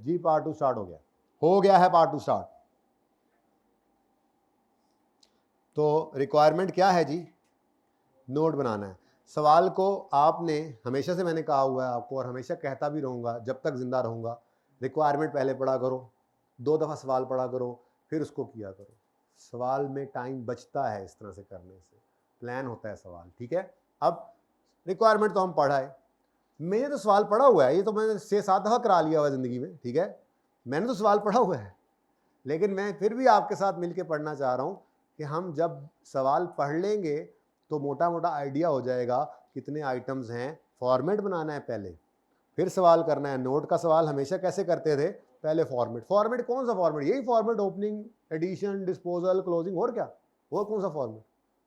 जी part 2 start हो गया है पार्ट 2 स्टार्ट। तो रिक्वायरमेंट क्या है जी? नोट बनाना है। सवाल को आपने, हमेशा से मैंने कहा हुआ है आपको और हमेशा कहता भी रहूँगा जब तक जिंदा रहूँगा, रिक्वायरमेंट पहले पढ़ा करो, 2 दफ़ा सवाल पढ़ा करो, फिर उसको किया करो। सवाल में टाइम बचता है इस तरह से करने से, प्लान होता है सवाल, ठीक है। अब रिक्वायरमेंट तो हम पढ़ा है, मैंने तो सवाल पढ़ा हुआ है, ये तो मैंने 6-7 दफ़ा करा लिया हुआ है ज़िंदगी में, ठीक है, मैंने तो सवाल पढ़ा हुआ है, लेकिन मैं फिर भी आपके साथ मिलकर पढ़ना चाह रहा हूँ कि हम जब सवाल पढ़ लेंगे तो मोटा मोटा आइडिया हो जाएगा कितने आइटम्स हैं, फॉर्मेट बनाना है पहले, फिर सवाल करना है। नोट का सवाल हमेशा कैसे करते थे? पहले फॉर्मेट। फॉर्मेट कौन सा फॉर्मेट? यही format, opening, addition, disposal, closing, और क्या, और कौन सा फॉर्मेट,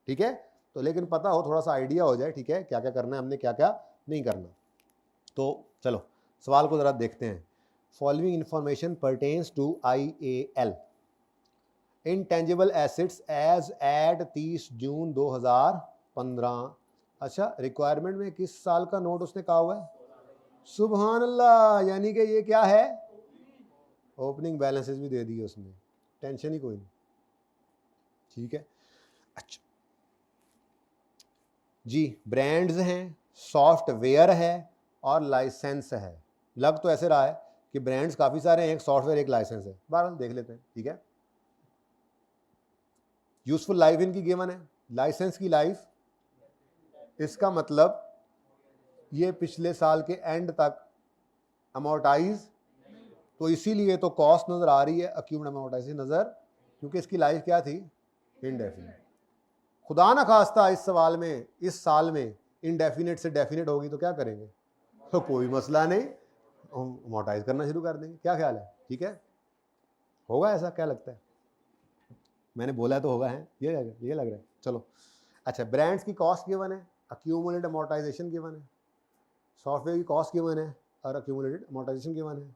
ठीक है। तो लेकिन पता हो, थोड़ा सा आइडिया हो जाए, ठीक है, क्या क्या करना है हमने, क्या क्या नहीं करना। तो चलो सवाल को ज़रा देखते हैं। Following information pertains to IAL, intangible assets as at 30 June 2015। अच्छा, रिक्वायरमेंट में किस साल का नोट उसने कहा हुआ है? सुभान अल्लाह, यानी कि ये क्या है? ओपनिंग बैलेंसेस भी दे दिए उसने, टेंशन ही कोई नहीं, ठीक है। अच्छा जी, ब्रांड्स हैं, सॉफ्टवेयर है और लाइसेंस है। लग तो ऐसे रहा है कि ब्रांड्स काफ़ी सारे हैं, एक सॉफ्टवेयर एक लाइसेंस है, बहरहाल देख लेते हैं, ठीक है। यूजफुल लाइफ इनकी गिवन है, लाइसेंस की लाइफ, इसका मतलब ये पिछले साल के एंड तक अमोर्टाइज, तो इसीलिए तो कॉस्ट नज़र आ रही है, अक्यूम्ड अमोर्टाइजेशन नज़र, क्योंकि इसकी लाइफ क्या थी? इनडेफिनिट। खुदा ना खास्ता इस सवाल में, इस साल में इनडेफिनिट से डेफिनिट होगी तो क्या करेंगे? तो कोई मसला नहीं, हम अमोर्टाइज करना शुरू कर देंगे। क्या ख्याल है? ठीक है, होगा ऐसा? क्या लगता है? मैंने बोला तो होगा, है ये लग रहा है। चलो अच्छा, ब्रांड्स की कॉस्ट गिवन है, अक्यूमुलेटेड अमोर्टाइजेशन गिवन है, सॉफ्टवेयर की कॉस्ट गिवन है और अक्यूमुलेटेड अमोर्टाइजेशन गिवन है,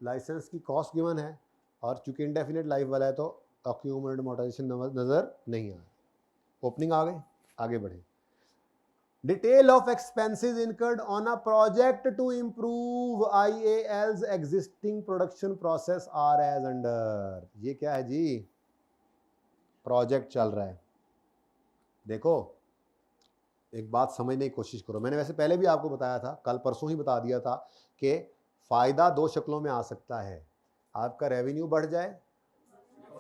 लाइसेंस की कॉस्ट गिवन है, और चूंकि इंडेफिनिट लाइफ वाला है तो अक्यूमुलेटेड अमोर्टाइजेशन नज़र नहीं आ रहा। ओपनिंग आ गई, आगे बढ़े। Detail of expenses incurred on a project to improve IAL's existing production process are as under. ये क्या है जी? प्रोजेक्ट चल रहा है। देखो एक बात समझने की कोशिश करो, मैंने वैसे पहले भी आपको बताया था, कल परसों ही बता दिया था कि फ़ायदा 2 शक्लों में आ सकता है। आपका रेवेन्यू बढ़ जाए,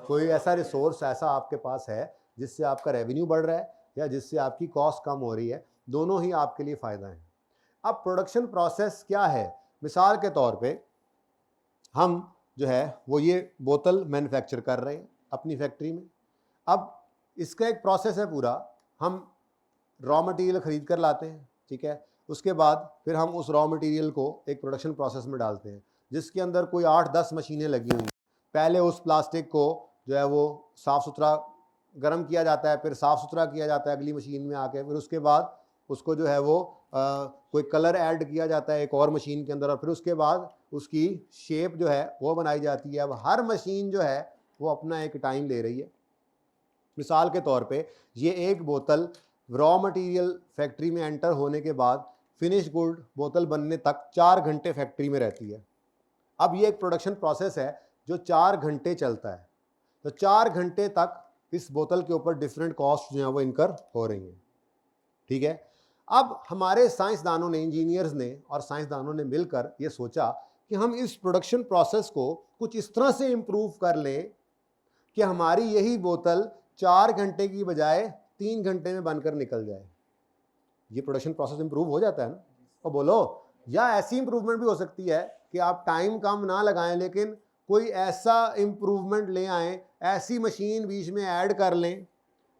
कोई ऐसा रिसोर्स ऐसा आपके पास है जिससे आपका रेवेन्यू बढ़ रहा है या जिससे आपकी कॉस्ट कम हो रही है, दोनों ही आपके लिए फ़ायदा है। अब प्रोडक्शन प्रोसेस क्या है? मिसाल के तौर पे हम जो है वो ये बोतल मैन्युफैक्चर कर रहे हैं अपनी फैक्ट्री में। अब इसका एक प्रोसेस है पूरा, हम रॉ मटेरियल ख़रीद कर लाते हैं, ठीक है, उसके बाद फिर हम उस रॉ मटेरियल को एक प्रोडक्शन प्रोसेस में डालते हैं जिसके अंदर कोई 8-10 मशीनें लगी हुई हैं। पहले उस प्लास्टिक को जो है वो साफ़ सुथरा गर्म किया जाता है, फिर साफ़ सुथरा किया जाता है अगली मशीन में आके, फिर उसके बाद उसको जो है वो कोई कलर ऐड किया जाता है एक और मशीन के अंदर, और फिर उसके बाद उसकी शेप जो है वो बनाई जाती है। अब हर मशीन जो है वो अपना एक टाइम ले रही है। मिसाल के तौर पे ये एक बोतल रॉ मटेरियल फैक्ट्री में एंटर होने के बाद फिनिश गुड बोतल बनने तक 4 घंटे फैक्ट्री में रहती है। अब ये एक प्रोडक्शन प्रोसेस है जो 4 घंटे चलता है, तो 4 घंटे तक इस बोतल के ऊपर डिफरेंट कॉस्ट जो है वो इनकर हो रही हैं, ठीक है। अब हमारे साइंसदानों ने, इंजीनियर्स ने और साइंसदानों ने मिलकर ये सोचा कि हम इस प्रोडक्शन प्रोसेस को कुछ इस तरह से इम्प्रूव कर लें कि हमारी यही बोतल 4 घंटे की बजाय 3 घंटे में बनकर निकल जाए। ये प्रोडक्शन प्रोसेस इंप्रूव हो जाता है ना? और बोलो, या ऐसी इंप्रूवमेंट भी हो सकती है कि आप टाइम कम ना लगाएं लेकिन कोई ऐसा इंप्रूवमेंट ले आएं, ऐसी मशीन बीच में ऐड कर लें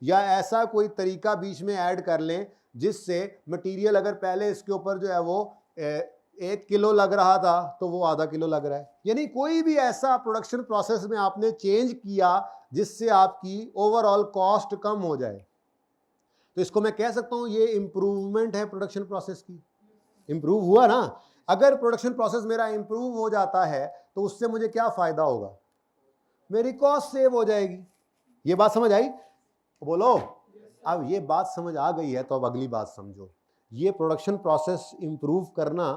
या ऐसा कोई तरीका बीच में ऐड कर लें जिससे मटेरियल अगर पहले इसके ऊपर जो है वो 1 किलो लग रहा था तो वो आधा किलो लग रहा है। यानी कोई भी ऐसा प्रोडक्शन प्रोसेस में आपने चेंज किया जिससे आपकी ओवरऑल कॉस्ट कम हो जाए, तो इसको मैं कह सकता हूं ये इंप्रूवमेंट है प्रोडक्शन प्रोसेस की। इंप्रूव हुआ ना? अगर प्रोडक्शन प्रोसेस मेरा इंप्रूव हो जाता है तो उससे मुझे क्या फायदा होगा? मेरी कॉस्ट सेव हो जाएगी। ये बात समझ आई? बोलो। अब ये बात समझ आ गई है तो अब अगली बात समझो। ये प्रोडक्शन प्रोसेस इंप्रूव करना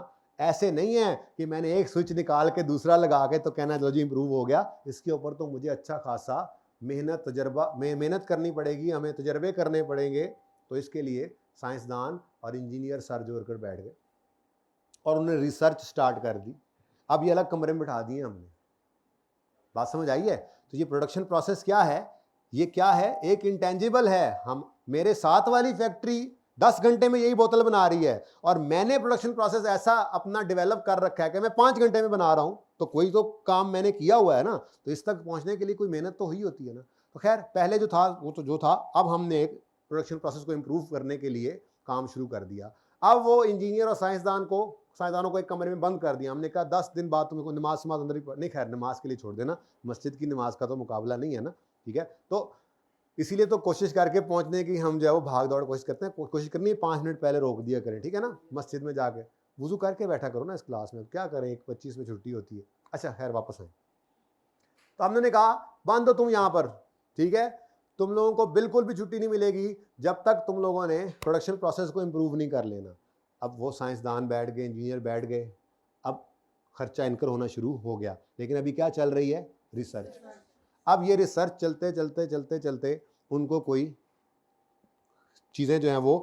ऐसे नहीं है कि मैंने एक स्विच निकाल के दूसरा लगा के तो कहना लो जी इंप्रूव हो गया। इसके ऊपर तो मुझे अच्छा खासा मेहनत करनी पड़ेगी, हमें तजर्बे करने पड़ेंगे। तो इसके लिए साइंसदान और इंजीनियर सर जोड़ कर बैठ गए और उन्होंने रिसर्च स्टार्ट कर दी। अब ये अलग कमरे में बिठा दिए हमने। बात समझ आई है? तो ये प्रोडक्शन प्रोसेस क्या है? ये क्या है? एक इंटेंजिबल है। हम मेरे साथ वाली फैक्ट्री 10 घंटे में यही बोतल बना रही है और मैंने प्रोडक्शन प्रोसेस ऐसा अपना डेवलप कर रखा है कि मैं 5 घंटे में बना रहा हूं, तो कोई तो काम मैंने किया हुआ है ना, तो इस तक पहुंचने के लिए कोई मेहनत तो हुई होती है ना। तो खैर पहले जो था वो तो जो था, अब हमने एक प्रोडक्शन प्रोसेस को इम्प्रूव करने के लिए काम शुरू कर दिया। अब वो इंजीनियर और साइंसदानों को एक कमरे में बंद कर दिया। हमने कहा 10 दिन बाद तुमको नमाज अंदर ही नहीं, खैर नमाज के लिए छोड़ देना, मस्जिद की नमाज का तो मुकाबला नहीं है ना, ठीक है। तो इसीलिए तो कोशिश करके पहुंचने की हम जो है वो भाग दौड़ कोशिश करते हैं। कोशिश करनी है 5 मिनट पहले रोक दिया करें, ठीक है ना। मस्जिद में जाके वुजू करके बैठा करो ना इस क्लास में, क्या करें, 1:25 में छुट्टी होती है। अच्छा खैर वापस आए, तो हमने कहा बंद हो तुम यहाँ पर, ठीक है। तुम लोगों को बिल्कुल भी छुट्टी नहीं मिलेगी जब तक तुम लोगों ने प्रोडक्शन प्रोसेस को इम्प्रूव नहीं कर लेना। अब वो साइंसदान बैठ गए, इंजीनियर बैठ गए, अब खर्चा इनकर होना शुरू हो गया। लेकिन अभी क्या चल रही है? रिसर्च। अब ये रिसर्च चलते चलते चलते चलते उनको कोई चीज़ें जो हैं वो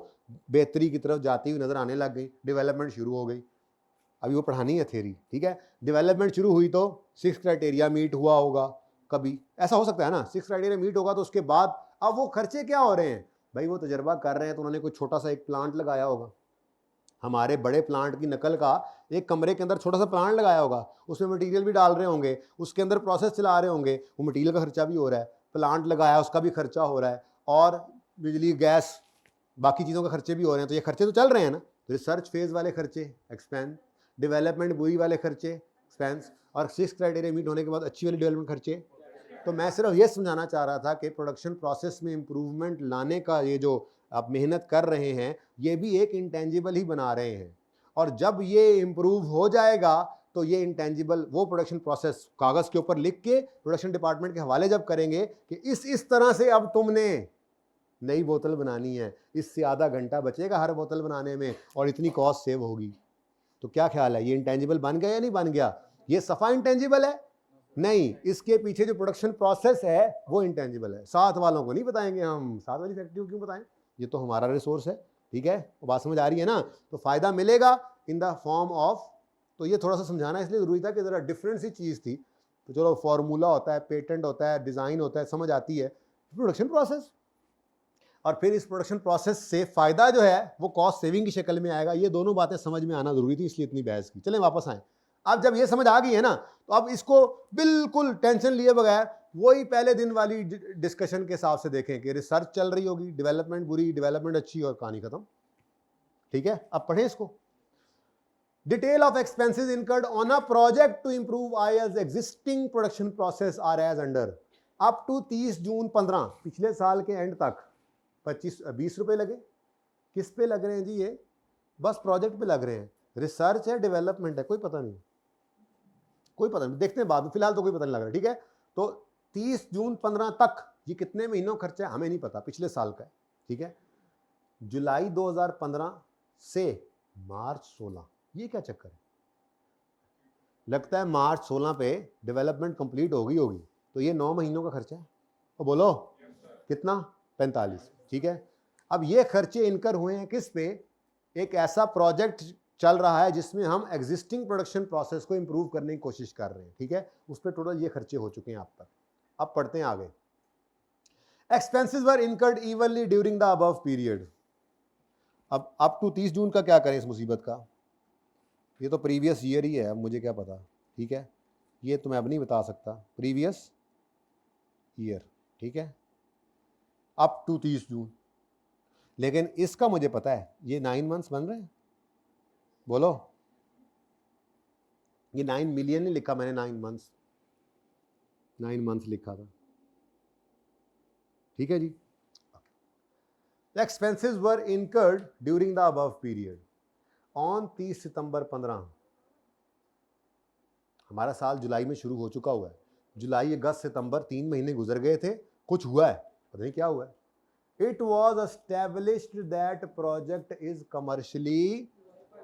बेहतरी की तरफ जाती हुई नज़र आने लग गई, डेवलपमेंट शुरू हो गई। अभी वो पढ़ानी है थ्योरी, ठीक है। डेवलपमेंट शुरू हुई तो 6 क्राइटेरिया मीट हुआ होगा, कभी ऐसा हो सकता है ना, 6 क्राइटेरिया मीट होगा तो उसके बाद अब वो खर्चे क्या हो रहे हैं भाई, वो तजर्बा कर रहे हैं तो उन्होंने कोई छोटा सा एक प्लांट लगाया होगा, हमारे बड़े प्लांट की नकल का एक कमरे के अंदर छोटा सा प्लांट लगाया होगा, उसमें मटेरियल भी डाल रहे होंगे, उसके अंदर प्रोसेस चला रहे होंगे, वो मटेरियल का खर्चा भी हो रहा है, प्लांट लगाया उसका भी खर्चा हो रहा है, और बिजली गैस बाकी चीज़ों के खर्चे भी हो रहे हैं। तो ये खर्चे तो चल रहे हैं ना। तो रिसर्च फेज वाले खर्चे एक्सपेंस, डेवलपमेंट बुरी वाले खर्चे एक्सपेंस, और 6 क्राइटेरिया मीट होने के बाद अच्छी वाली डेवलपमेंट खर्चे। तो मैं सिर्फ ये समझाना चाह रहा था कि प्रोडक्शन प्रोसेस में इम्प्रूवमेंट लाने का ये जो आप मेहनत कर रहे हैं, ये भी एक इंटेंजिबल ही बना रहे हैं। और जब ये इम्प्रूव हो जाएगा तो ये इंटेंजिबल वो प्रोडक्शन प्रोसेस कागज़ के ऊपर लिख के प्रोडक्शन डिपार्टमेंट के हवाले जब करेंगे कि इस तरह से अब तुमने नई बोतल बनानी है, इससे आधा घंटा बचेगा हर बोतल बनाने में और इतनी कॉस्ट सेव होगी। तो क्या ख्याल है, ये इंटेंजिबल बन गया या नहीं बन गया? ये सफ़ा इंटेंजिबल है? नहीं, इसके पीछे जो प्रोडक्शन प्रोसेस है वो इंटेंजिबल है। साथ वालों को नहीं बताएंगे हम, साथ वाली फैक्ट्री को क्यों बताएं, ये तो हमारा रिसोर्स है, ठीक है। बात समझ आ रही है ना। तो फ़ायदा मिलेगा इन द फॉर्म ऑफ, तो ये थोड़ा सा समझाना इसलिए ज़रूरी था कि ज़रा डिफरेंट सी चीज़ थी। तो चलो फार्मूला होता है, पेटेंट होता है, डिज़ाइन होता है, समझ आती है, प्रोडक्शन प्रोसेस, और फिर इस प्रोडक्शन प्रोसेस से फ़ायदा जो है वो कॉस्ट सेविंग की शक्ल में आएगा। ये दोनों बातें समझ में आना ज़रूरी थी, इसलिए इतनी बहस की। चलें वापस आएँ। अब जब ये समझ आ गई है ना, तो अब इसको बिल्कुल टेंशन लिए बगैर वही पहले दिन वाली डिस्कशन के हिसाब से देखें कि रिसर्च चल रही होगी, डेवलपमेंट बुरी, डेवलपमेंट अच्छी, और कहानी खत्म, ठीक है। अब पढ़ें इसको। Detail of expenses incurred on a project to improve IIL's existing production process are as under. Up to 30 June 15, पिछले साल के एंड तक 20 रुपए लगे। किस पे लग रहे हैं जी? ये बस प्रोजेक्ट पे लग रहे हैं। रिसर्च है, डेवलपमेंट है, कोई पता नहीं, कोई पता नहीं, देखते हैं बाद में, फिलहाल तो कोई पता नहीं लग रहा, ठीक है। तो 30 जून 15 तक ये कितने महीनों खर्चा है हमें नहीं पता, पिछले साल का है, ठीक है। जुलाई 2015 से मार्च 16, ये क्या चक्कर है? लगता है मार्च 16 पे डेवलपमेंट कंप्लीट हो गई होगी, तो ये 9 महीनों का खर्चा है। तो बोलो कितना? 45, ठीक है। अब ये खर्चे इनकर हुए हैं किस पे? एक ऐसा प्रोजेक्ट चल रहा है जिसमें हम एग्जिस्टिंग प्रोडक्शन प्रोसेस को इंप्रूव करने की कोशिश कर रहे हैं, ठीक है। उस पर टोटल ये खर्चे हो चुके हैं आप तक। अब पढ़ते हैं आगे। Expenses were incurred evenly during the above period. अब अप टू 30 जून का क्या करें इस मुसीबत का? ये तो प्रीवियस ईयर ही है, अब मुझे क्या पता, ठीक है। ये तो मैं अब नहीं बता सकता, प्रीवियस ईयर, ठीक है, अप टू 30 जून। लेकिन इसका मुझे पता है, ये 9 मंथ्स बन रहे हैं। बोलो, ये 9 मिलियन नहीं लिखा मैंने, 9 मंथ्स, 9 मंथ्स लिखा था, ठीक है जी। The expenses were incurred during the above period on 30 सितंबर 15। हमारा साल जुलाई में शुरू हो चुका हुआ है, जुलाई, अगस्त, सितंबर, 3 महीने गुजर गए थे, कुछ हुआ है, पता नहीं क्या हुआ है। It was established that project is commercially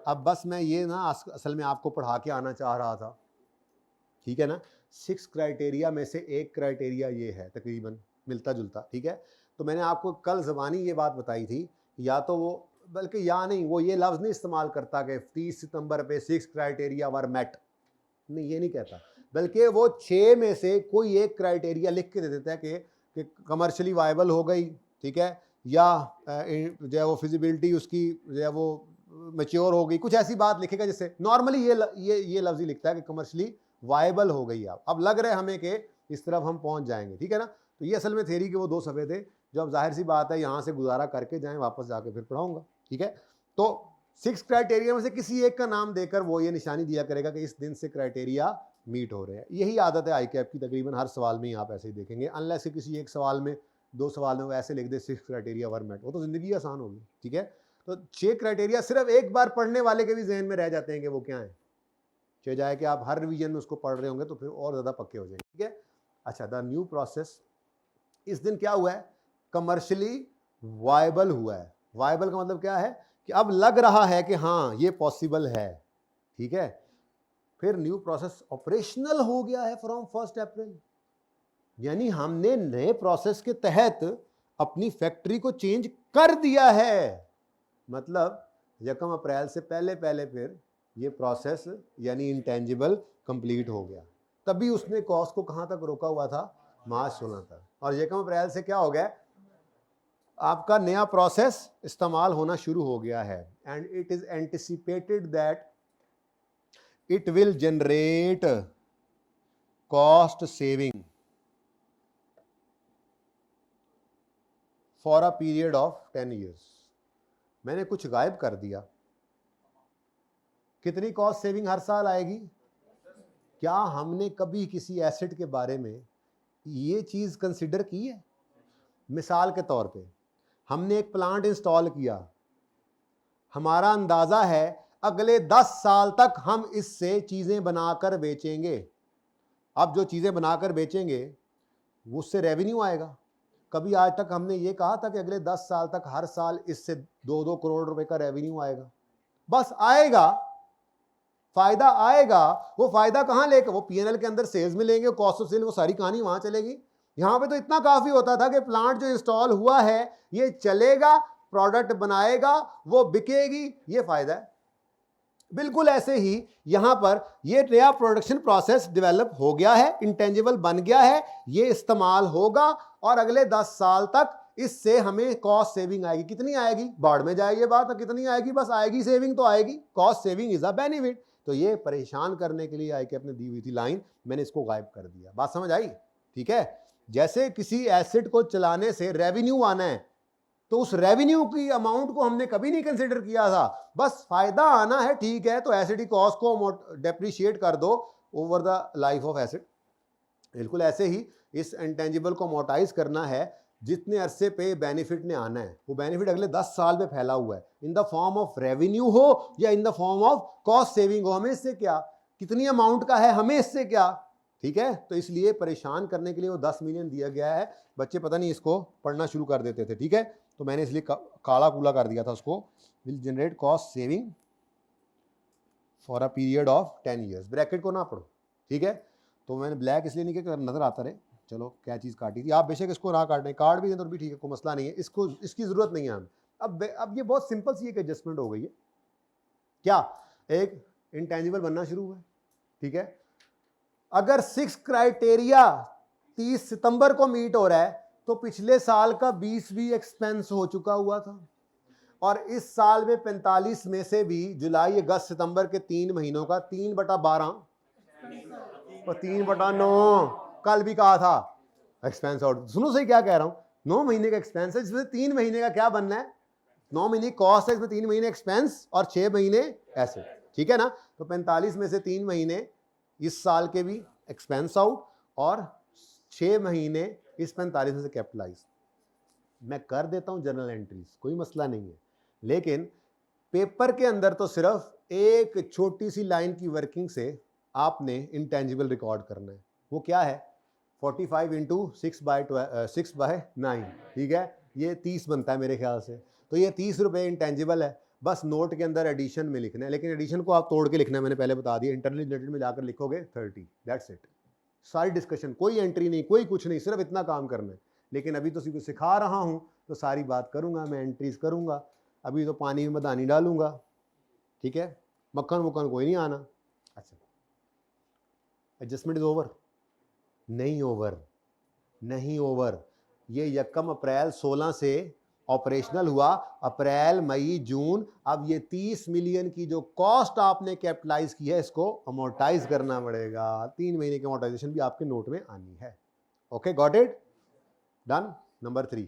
अब बस मैं ये ना असल में आपको पढ़ा के आना चाह रहा था, ठीक है ना। 6 क्राइटेरिया में से एक क्राइटेरिया ये है, तकरीबन मिलता जुलता, ठीक है। तो मैंने आपको कल ज़बानी ये बात बताई थी, या तो वो, बल्कि या नहीं, वो ये लफ्ज़ नहीं इस्तेमाल करता कि 30 सितंबर पे 6 क्राइटेरिया वर मेट, नहीं ये नहीं कहता, बल्कि वो 6 में से कोई एक क्राइटेरिया लिख के दे देता है कि कमर्शियली वायबल हो गई, ठीक है, या जो है वो फिजिबिलिटी उसकी जो है वो मैच्योर हो गई, कुछ ऐसी बात लिखेगा जिससे नॉर्मली ये लफ्ज़ ही लिखता है कि कमर्शियली वायबल हो गई। आप अब लग रहे हमें कि इस तरफ हम पहुंच जाएंगे, ठीक है ना। तो ये असल में थ्योरी के वो 2 सफ़े थे जो अब जाहिर सी बात है यहाँ से गुजारा करके जाएं, वापस जाके फिर पढ़ाऊंगा, ठीक है। तो 6 क्राइटेरिया में से किसी एक का नाम देकर वो ये निशानी दिया करेगा कि इस दिन से क्राइटेरिया मीट हो रहे हैं। यही आदत है आई कैप की, तकरीबन हर सवाल में ही आप ऐसे ही देखेंगे, अनलेस किसी एक सवाल में, 2 सवाल में वो ऐसे लिख दे 6 क्राइटेरिया वर मेट, वो तो ज़िंदगी आसान होगी, ठीक है। तो 6 क्राइटेरिया सिर्फ एक बार पढ़ने वाले के भी जहन में रह जाते हैं कि वो क्या है, चाहे जाए कि आप हर रिवीजन में उसको पढ़ रहे होंगे तो फिर और ज़्यादा पक्के हो जाएंगे, ठीक है। अच्छा, द न्यू प्रोसेस, इस दिन क्या हुआ है, कमर्शियली वायबल हुआ है। वायबल का मतलब क्या है कि अब लग रहा है कि हाँ ये पॉसिबल है, ठीक है। फिर न्यू प्रोसेस ऑपरेशनल हो गया है फ्रॉम 1 अप्रैल, यानी हमने नए प्रोसेस के तहत अपनी फैक्ट्री को चेंज कर दिया है। मतलब 1 अप्रैल से पहले फिर ये प्रोसेस यानी इंटेंजिबल कंप्लीट हो गया। तभी उसने कॉस्ट को कहां तक रोका हुआ था, मार्च 16 तक, और 1 अप्रैल से क्या हो गया, आपका नया प्रोसेस इस्तेमाल होना शुरू हो गया है। And it is anticipated that it will generate cost saving for a period of 10 years. मैंने कुछ गायब कर दिया, कितनी कॉस्ट सेविंग हर साल आएगी? क्या हमने कभी किसी एसेट के बारे में ये चीज कंसिडर की है? मिसाल के तौर पे हमने एक प्लांट इंस्टॉल किया, हमारा अंदाजा है अगले 10 साल तक हम इससे चीजें बनाकर बेचेंगे। अब जो चीजें बनाकर बेचेंगे उससे रेवेन्यू आएगा। कभी आज तक हमने ये कहा था कि अगले 10 साल तक हर साल इससे 2-2 करोड़ रुपए का रेवेन्यू आएगा? बस आएगा, फायदा आएगा। वो फायदा कहां लेकर, वो पीएनएल के अंदर सेल्स में लेंगे, कॉस्ट ऑफ सेल, वो सारी कहानी वहां चलेगी। यहां पे तो इतना काफी होता था कि प्लांट जो इंस्टॉल हुआ है ये चलेगा, प्रोडक्ट बनाएगा, वो बिकेगी, ये फायदा है। बिल्कुल ऐसे ही यहां पर ये नया प्रोडक्शन प्रोसेस डेवलप हो गया है, इंटेंजिबल बन गया है, ये इस्तेमाल होगा और अगले 10 साल तक इससे हमें कॉस्ट सेविंग आएगी। कितनी आएगी, बाढ़ में जाए ये बात, कितनी आएगी, बस आएगी, सेविंग तो आएगी। Cost saving is a benefit. तो ये परेशान करने के लिए आई के अपने दी हुई थी लाइन, मैंने इसको गायब कर दिया। बात समझ आई, ठीक है। जैसे किसी एसेट को चलाने से रेवेन्यू आना है, तो उस रेवेन्यू की अमाउंट को हमने कभी नहीं कंसिडर किया था, बस फायदा आना है, ठीक है, तो एसेट की कॉस्ट को डेप्रिशिएट कर दो over the life of asset. बिल्कुल ऐसे ही इस इंटेंजिबल को अमोर्टाइज करना है, जितने अरसे पे बेनिफिट ने आना है, वो बेनिफिट अगले 10 साल में फैला हुआ है, in the form of revenue हो या in the form of cost saving हो। हमें इससे क्या, कितनी अमाउंट का है, हमें इससे क्या, ठीक है। तो इसलिए परेशान करने के लिए वो 10 मिलियन दिया गया है। बच्चे पता नहीं इसको पढ़ना शुरू कर देते थे, ठीक है, तो मैंने इसलिए काला कूला कर दिया था उसको। Will generate cost saving for a period of 10 years. Bracket को ना पढ़ो, ठीक है। तो मैंने ब्लैक इसलिए नहीं किया, नजर आता रहे। चलो क्या चीज़ काटी थी, आप बेशक इसको ना काटने, काट भी दें तो भी ठीक है, कोई मसला नहीं है, इसको इसकी ज़रूरत नहीं है हमें। अब ये बहुत सिंपल सी एक एडजस्टमेंट हो गई है। क्या, एक इंटेंजिबल बनना शुरू हुआ है, ठीक है। अगर 6 क्राइटेरिया 30 सितंबर को मीट हो रहा है तो पिछले साल का 20 भी एक्सपेंस हो चुका हुआ था, और इस साल में 45 में से भी जुलाई अगस्त सितंबर के 3 महीनों का 3/12 और 3/9 कल भी कहा था एक्सपेंस आउट। सुनो सही क्या कह रहा हूं, 9 महीने का एक्सपेंस है, जिसमें 3 महीने का क्या बनना है, 9 महीने कॉस्ट है, इसमें 3 महीने एक्सपेंस और 6 महीने एसेट, ठीक है ना। तो 45 में से 3 महीने इस साल के भी एक्सपेंस आउट और 6 महीने इस 45 में से कैपिटलाइज। मैं कर देता हूं जर्नल एंट्रीज, कोई मसला नहीं है, लेकिन पेपर के अंदर तो सिर्फ एक छोटी सी लाइन की वर्किंग से आपने इंटेंजिबल रिकॉर्ड करना है। वो क्या है, 45 इंटू 6/9, ठीक है, ये 30 बनता है मेरे ख्याल से। तो ये 30 रुपये इंटेंजिबल है, बस नोट के अंदर एडिशन में लिखना है, लेकिन एडिशन को आप तोड़ के लिखना है, मैंने पहले बता दिया। इंटरनली जनरेटेड में जाकर लिखोगे 30, दैट्स इट। सारी डिस्कशन, कोई एंट्री नहीं, कोई कुछ नहीं, सिर्फ इतना काम करना है। लेकिन अभी तो सिखा रहा हूँ तो सारी बात करूँगा, मैं एंट्रीज करूँगा। अभी तो पानी में मदानी डालूंगा, ठीक है, मक्खन मुक्खन कोई नहीं आना। अच्छा, एडजस्टमेंट इज ओवर? नहीं ओवर, नहीं ओवर। ये 1 अप्रैल 16 से ऑपरेशनल हुआ, अप्रैल मई जून। अब ये 30 मिलियन की जो कॉस्ट आपने कैपिटलाइज की है, इसको अमोर्टाइज करना पड़ेगा। 3 महीने की अमोर्टाइजेशन भी आपके नोट में आनी है। Okay, got it? Done. Number 3,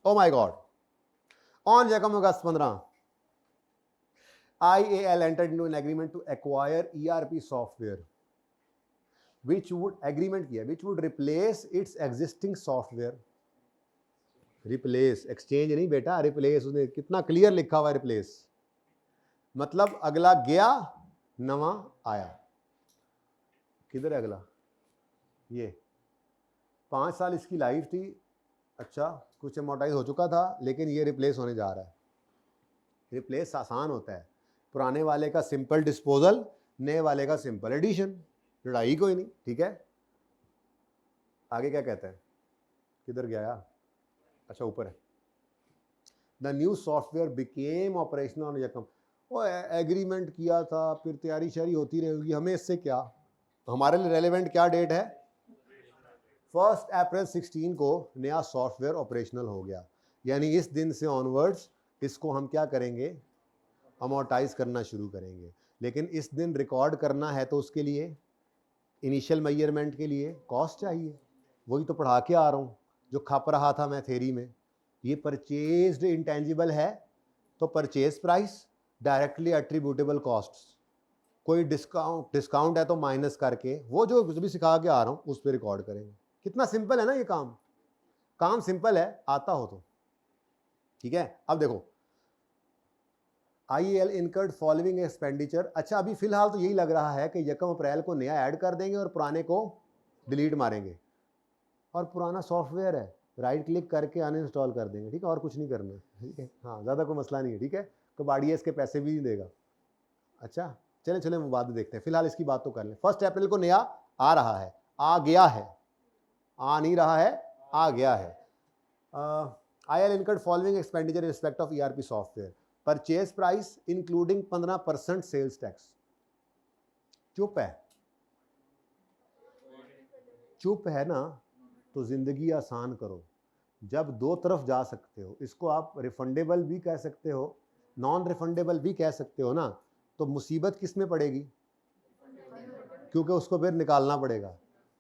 oh my God, on 1 August 15 IAL entered into an agreement to acquire ERP software which would agreement किया which would replace its existing software। Replace, exchange नहीं बेटा, replace. उसने कितना clear लिखा हुआ है, replace मतलब अगला गया, नवा आया। किधर है अगला? ये 5 साल इसकी लाइफ थी। अच्छा, कुछ अमोर्टाइज हो चुका था, लेकिन ये रिप्लेस होने जा रहा है। रिप्लेस आसान होता है, पुराने वाले का सिंपल डिस्पोजल, नए वाले का सिंपल एडिशन, लड़ाई कोई नहीं, ठीक है। आगे क्या कहता है? किधर गया? अच्छा, ऊपर है। The new software became operational on 1 वो एग्रीमेंट किया था, फिर तैयारी शैयारी होती रहेगी, हमें इससे क्या? हमारे लिए रेलेवेंट क्या डेट है? 1 अप्रैल 16 को नया सॉफ्टवेयर ऑपरेशनल हो गया। यानी इस दिन से ऑनवर्ड्स इसको हम क्या करेंगे? अमोर्टाइज करना शुरू करेंगे। लेकिन इस दिन रिकॉर्ड करना है तो उसके लिए इनिशियल मेजरमेंट के लिए कॉस्ट चाहिए। वही तो पढ़ा के आ रहा हूँ, जो खप रहा था मैं थेरी में। ये परचेज्ड इंटेंजिबल है तो purchase price, directly attributable costs, कोई डिस्काउंट है तो माइनस करके, वो जो भी सिखा के आ रहा हूँ उस पर रिकॉर्ड करेंगे। कितना सिंपल है ना ये काम सिंपल है, आता हो तो, ठीक है। अब देखो, IAL इनकर्ड फॉलोइंग एक्सपेंडिचर। अच्छा, अभी फिलहाल तो यही लग रहा है कि 1 अप्रैल को नया ऐड कर देंगे और पुराने को डिलीट मारेंगे, और पुराना सॉफ्टवेयर है, राइट क्लिक करके अनइंस्टॉल कर देंगे, ठीक है, और कुछ नहीं करना, ठीक है। हाँ, ज़्यादा कोई मसला नहीं है, ठीक है। कबाड़िया इसके पैसे भी नहीं देगा। अच्छा, चले वो बाद में देखते हैं, फिलहाल इसकी बात तो कर लें। 1 अप्रैल को नया आ रहा है, आ गया है, आ नहीं रहा है, आ गया है। IAL incurred following expenditure in respect of ERP software. Purchase price including 15% sales tax. चुप है, चुप है ना, तो जिंदगी आसान करो। जब दो तरफ जा सकते हो, इसको आप रिफंडेबल भी कह सकते हो, नॉन रिफंडेबल भी कह सकते हो ना, तो मुसीबत किस में पड़ेगी? क्योंकि उसको फिर निकालना पड़ेगा।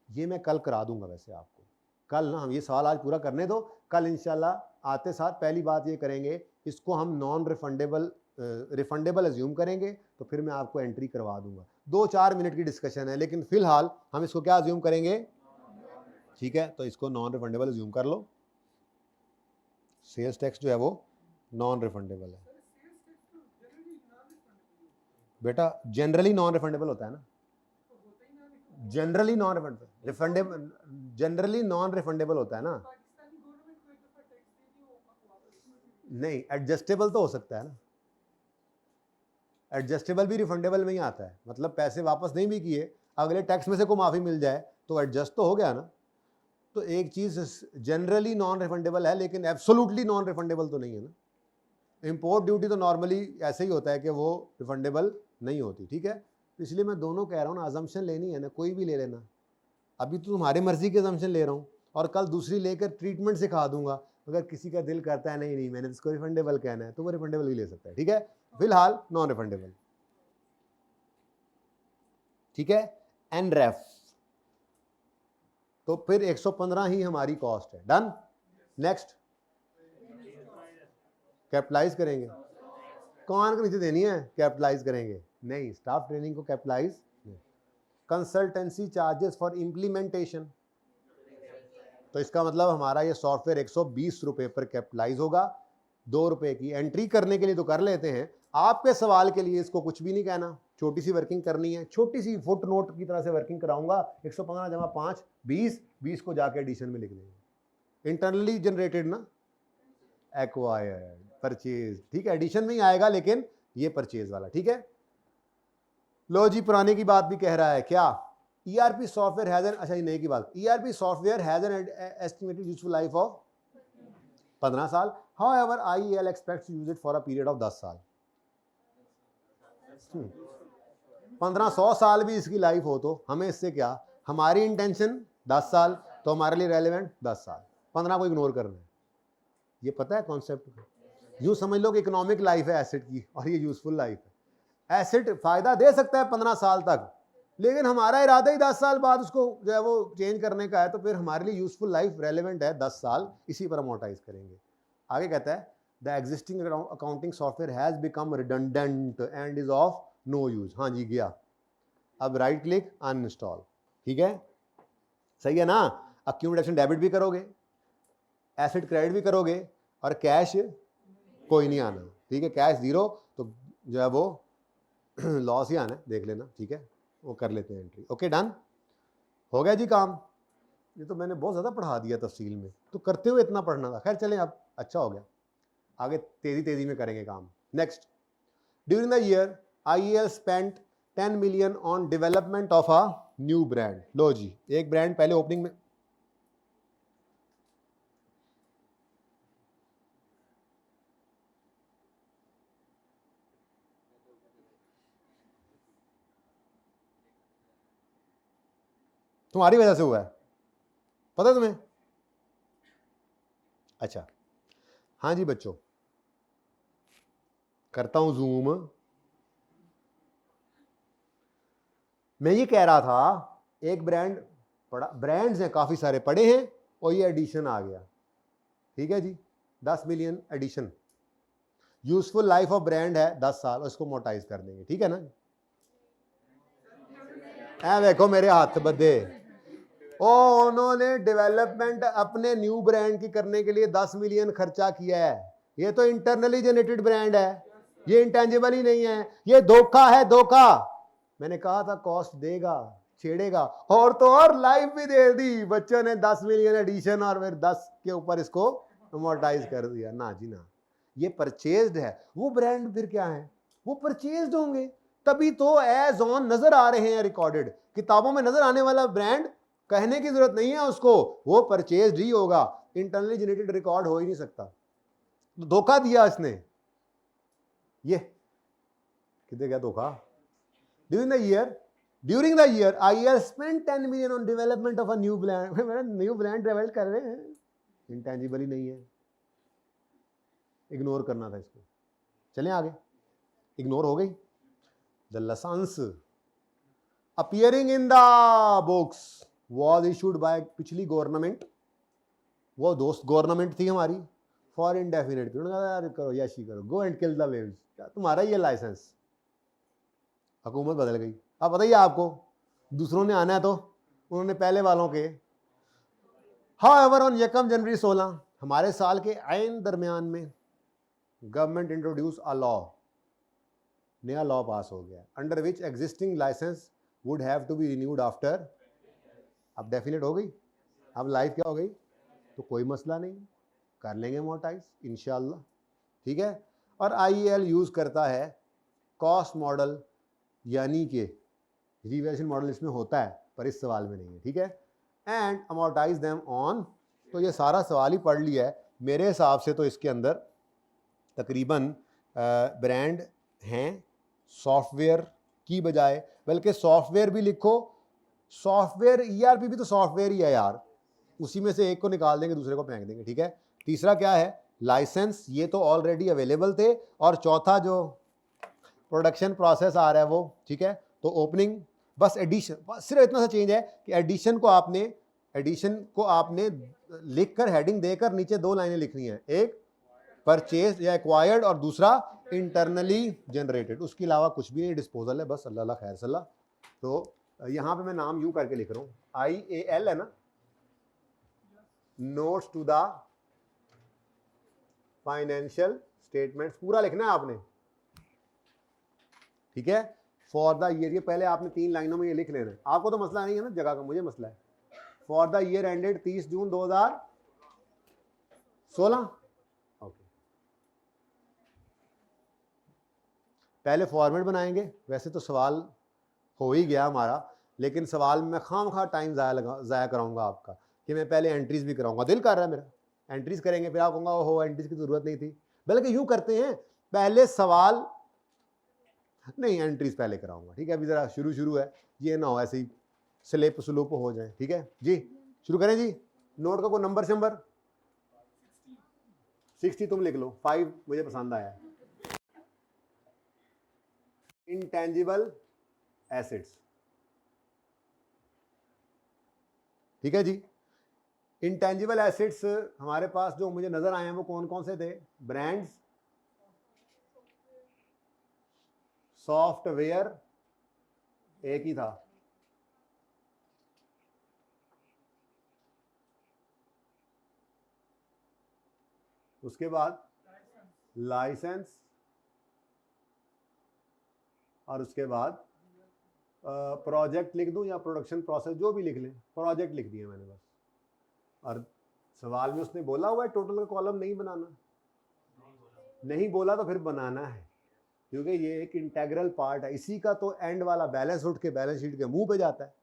ये मैं कल करा दूंगा वैसे आपको, कल ना, हम ये सवाल आज पूरा करने दो, कल इंशाल्लाह आते साथ पहली बात ये करेंगे, इसको हम नॉन रिफंडेबल एज्यूम करेंगे, तो फिर मैं आपको एंट्री करवा दूंगा। 2-4 मिनट की डिस्कशन है, लेकिन फिलहाल हम इसको क्या एज्यूम करेंगे? ठीक है, तो इसको नॉन रिफंडेबल एज्यूम कर लो। सेल्स टैक्स जो है वो नॉन रिफंडेबल है बेटा, जनरली नॉन रिफंडेबल होता है ना, generally non refundable, generally non refundable होता है ना। नहीं, एडजस्टेबल तो हो सकता है ना, एडजस्टेबल भी रिफंडेबल में ही आता है, मतलब पैसे वापस नहीं भी किए, अगले टैक्स में से को माफ़ी मिल जाए तो एडजस्ट तो हो गया ना। तो एक चीज़ जनरली नॉन रिफंडेबल है, लेकिन एब्सोल्युटली नॉन रिफंडेबल तो नहीं है ना। इंपोर्ट ड्यूटी तो नॉर्मली ऐसे ही होता है कि वो रिफंडेबल नहीं होती, ठीक है। इसलिए मैं दोनों कह रहा हूँ ना, अजम्पशन लेनी है ना, कोई भी ले लेना। अभी तो तुम्हारे मर्जी की अजम्पशन ले रहा हूँ, और कल दूसरी लेकर ट्रीटमेंट सिखा दूंगा। अगर किसी का दिल करता है नहीं मैंने इसको रिफंडेबल कहना है, तो वो रिफंडेबल भी ले सकता है, ठीक है। फिलहाल नॉन रिफंडेबल, ठीक है। एनरेफ, तो फिर 115 ही हमारी कॉस्ट है। डन। नेक्स्ट, कैपिटलाइज करेंगे, कौन के नीचे देनी है? कैपिटलाइज करेंगे नहीं, स्टाफ ट्रेनिंग को capitalise. Consultancy charges for implementation, तो इसका मतलब हमारा ये सॉफ्टवेयर 120 रुपए पर कैपिटलाइज होगा। 2 रुपए की एंट्री करने के लिए तो कर लेते हैं, आपके सवाल के लिए इसको कुछ भी नहीं कहना, छोटी सी वर्किंग करनी है, छोटी सी फुट नोट की तरह से वर्किंग कराऊंगा। 115 जमा 5 20, 20 को जाके एडिशन में लिख देंगे। इंटरनली जनरेटेड ना, एक्वायर्ड, परचेज, ठीक है, एडिशन में ही आएगा लेकिन ये परचेज वाला, ठीक है। लो जी, पुराने की बात भी कह रहा है क्या, ईआरपी सॉफ्टवेयर हैज एन, अच्छा ये नए की बात, ERP software has an estimated useful life of 15 साल, however IEL expects to use it for a period of 10 साल। 1500 साल भी इसकी लाइफ हो तो हमें इससे क्या, हमारी इंटेंशन 10 साल, तो हमारे लिए रेलेवेंट 10 साल, 15 को इग्नोर करना है। ये पता है कॉन्सेप्ट, यूं समझ लो कि इकोनॉमिक लाइफ है एसेट की और ये यूजफुल लाइफ है। एसेट फायदा दे सकता है 15 साल तक, लेकिन हमारा इरादा ही 10 साल बाद उसको जो है वो चेंज करने का है, तो फिर हमारे लिए यूजफुल लाइफ रेलेवेंट है 10 साल, इसी पर अमोर्टाइज करेंगे। आगे कहता है the existing accounting software has become redundant and is of no use. हाँ जी गया, अब राइट क्लिक अनइंस्टॉल, ठीक है, सही है ना। अक्यूमुलेशन डेबिट भी करोगे, एसेट क्रेडिट भी करोगे, और कैश कोई नहीं आना, ठीक है, कैश जीरो, तो जो है वो लॉस ही आना है, देख लेना, ठीक है, वो कर लेते हैं एंट्री। ओके डन, हो गया जी काम। ये तो मैंने बहुत ज़्यादा पढ़ा दिया तफसील में, तो करते हुए इतना पढ़ना था, खैर चलें अब अच्छा हो गया, आगे तेजी में करेंगे काम। Next, during the year IEL spent 10 million on development of a new brand. लो जी, एक ब्रांड पहले ओपनिंग में, तुम्हारी वजह से हुआ है, पता है तुम्हें? अच्छा हाँ जी बच्चों, करता हूं जूम। मैं ये कह रहा था एक ब्रांड पड़ा, ब्रांड्स हैं काफी सारे पड़े हैं, और ये एडिशन आ गया, ठीक है जी, 10 million addition, useful life of brand है 10 साल, और इसको मोटाइज कर देंगे, ठीक है ना। देखो मेरे हाथ बदे, उन्होंने डेवलपमेंट अपने न्यू ब्रांड की करने के लिए 10 मिलियन खर्चा किया है। ये तो इंटरनली जनरेटेड ब्रांड है, ये इंटेंजिबल ही नहीं है, ये धोखा है, धोखा। मैंने कहा था कॉस्ट देगा, छेड़ेगा, और तो और लाइफ भी दे दी बच्चों ने, 10 मिलियन एडिशन, और फिर 10 के ऊपर इसको अमोर्टाइज कर दिया। ना जी ना, ये परचेज्ड है, वो ब्रांड फिर क्या है, वो परचेज्ड होंगे, तभी तो एज ऑन नजर आ रहे हैं, रिकॉर्डेड किताबों में नजर आने वाला ब्रांड, कहने की जरूरत नहीं है उसको, वो परचेज्ड ही होगा, इंटरनली जनरेटेड रिकॉर्ड हो ही नहीं सकता। तो धोखा दिया इसने, ये कितने क्या धोखा। During the year IEL spent 10 million on development of a new brand। New brand develop कर रहे हैं, इंटेंजिबल ही नहीं है, इग्नोर करना था इसको। चलें आगे, इग्नोर हो गई। The licence appearing in the books was issued by पिछली गवर्नमेंट, वो दोस्त गवर्नमेंट थी हमारी, फॉर इंडेफिनिट पीरियड, करो यशी करो, go and kill the waves, क्या तुम्हारा ये लाइसेंस, हुकूमत बदल गई, अब बताइए आपको, दूसरों ने आना है तो उन्होंने पहले वालों के। हाउएवर ऑन 1 जनवरी 16 हमारे साल के आइन दरमियान में गवर्नमेंट इंट्रोड्यूस अ लॉ, नया लॉ पास हो गया, under which existing licence would have to be renewed after. अब डेफिनेट हो गई, अब लाइफ क्या हो गई, तो कोई मसला नहीं, कर लेंगे मोटाइज इंशाल्लाह, ठीक है। और IEL यूज करता है कॉस्ट मॉडल, यानी कि रिवैल्यूएशन मॉडल इसमें होता है पर इस सवाल में नहीं है, ठीक है, एंड अमोर्टाइज देम ऑन। तो ये सारा सवाल ही पढ़ लिया है मेरे हिसाब से, तो इसके अंदर तकरीबन ब्रांड हैं सॉफ्टवेयर की बजाय, बल्कि सॉफ्टवेयर भी लिखो, सॉफ्टवेयर ERP भी तो सॉफ्टवेयर ही है यार, उसी में से एक को निकाल देंगे दूसरे को फेंक देंगे, ठीक है। तीसरा क्या है, लाइसेंस, ये तो ऑलरेडी अवेलेबल थे, और चौथा जो प्रोडक्शन प्रोसेस आ रहा है वो, ठीक है। तो ओपनिंग बस एडिशन, बस सिर्फ इतना सा चेंज है कि एडिशन को आपने लिखकर हेडिंग देकर नीचे 2 लाइनें लिखनी है, एक परचेज या एक्वायर्ड और दूसरा इंटरनली जनरेटेड, उसके अलावा कुछ भी नहीं, डिस्पोजल है बस, अल्लाह खैर सल्ला। तो यहाँ पे मैं नाम यूं करके लिख रहा हूँ, IAL है ना, notes to the financial statements, पूरा लिखना है आपने, ठीक है। फॉर द ईयर, ये पहले आपने 3 लाइनों में ये लिख लेना है, आपको तो मसला नहीं है ना जगह का, मुझे मसला है। For the year ended 30 June 2016, okay, पहले फॉर्मेट बनाएंगे, वैसे तो सवाल हो ही गया हमारा, लेकिन सवाल में खामखा टाइम ज़ाया कराऊंगा आपका कि मैं पहले एंट्रीज भी कराऊंगा। दिल कर रहा है मेरा, एंट्रीज करेंगे, फिर आप कहूँगा ओहो एंट्रीज की ज़रूरत नहीं थी। बल्कि यूँ करते हैं, पहले सवाल नहीं, एंट्रीज पहले कराऊंगा, ठीक है। अभी ज़रा शुरू है, ये ना हो ऐसे ही स्लिप स्लूप हो जाए, ठीक है जी। शुरू करें जी। नोट का कोई नंबर शंबर 60 तुम लिख लो, 5 मुझे पसंद आया। इंटेंजिबल एसेट्स, ठीक है जी। इंटेंजिबल एसेट्स हमारे पास जो मुझे नजर आए हैं वो कौन कौन से थे? ब्रांड्स, सॉफ्टवेयर एक ही था, उसके बाद लाइसेंस, और उसके बाद प्रोजेक्ट लिख दूं या प्रोडक्शन प्रोसेस, जो भी लिख लें, प्रोजेक्ट लिख दिया मैंने बस। और सवाल में उसने बोला हुआ है टोटल का कॉलम नहीं बनाना, नहीं बोला तो फिर बनाना है, क्योंकि ये एक इंटेग्रल पार्ट है। इसी का तो एंड वाला बैलेंस उठ के बैलेंस शीट के मुंह पे जाता है।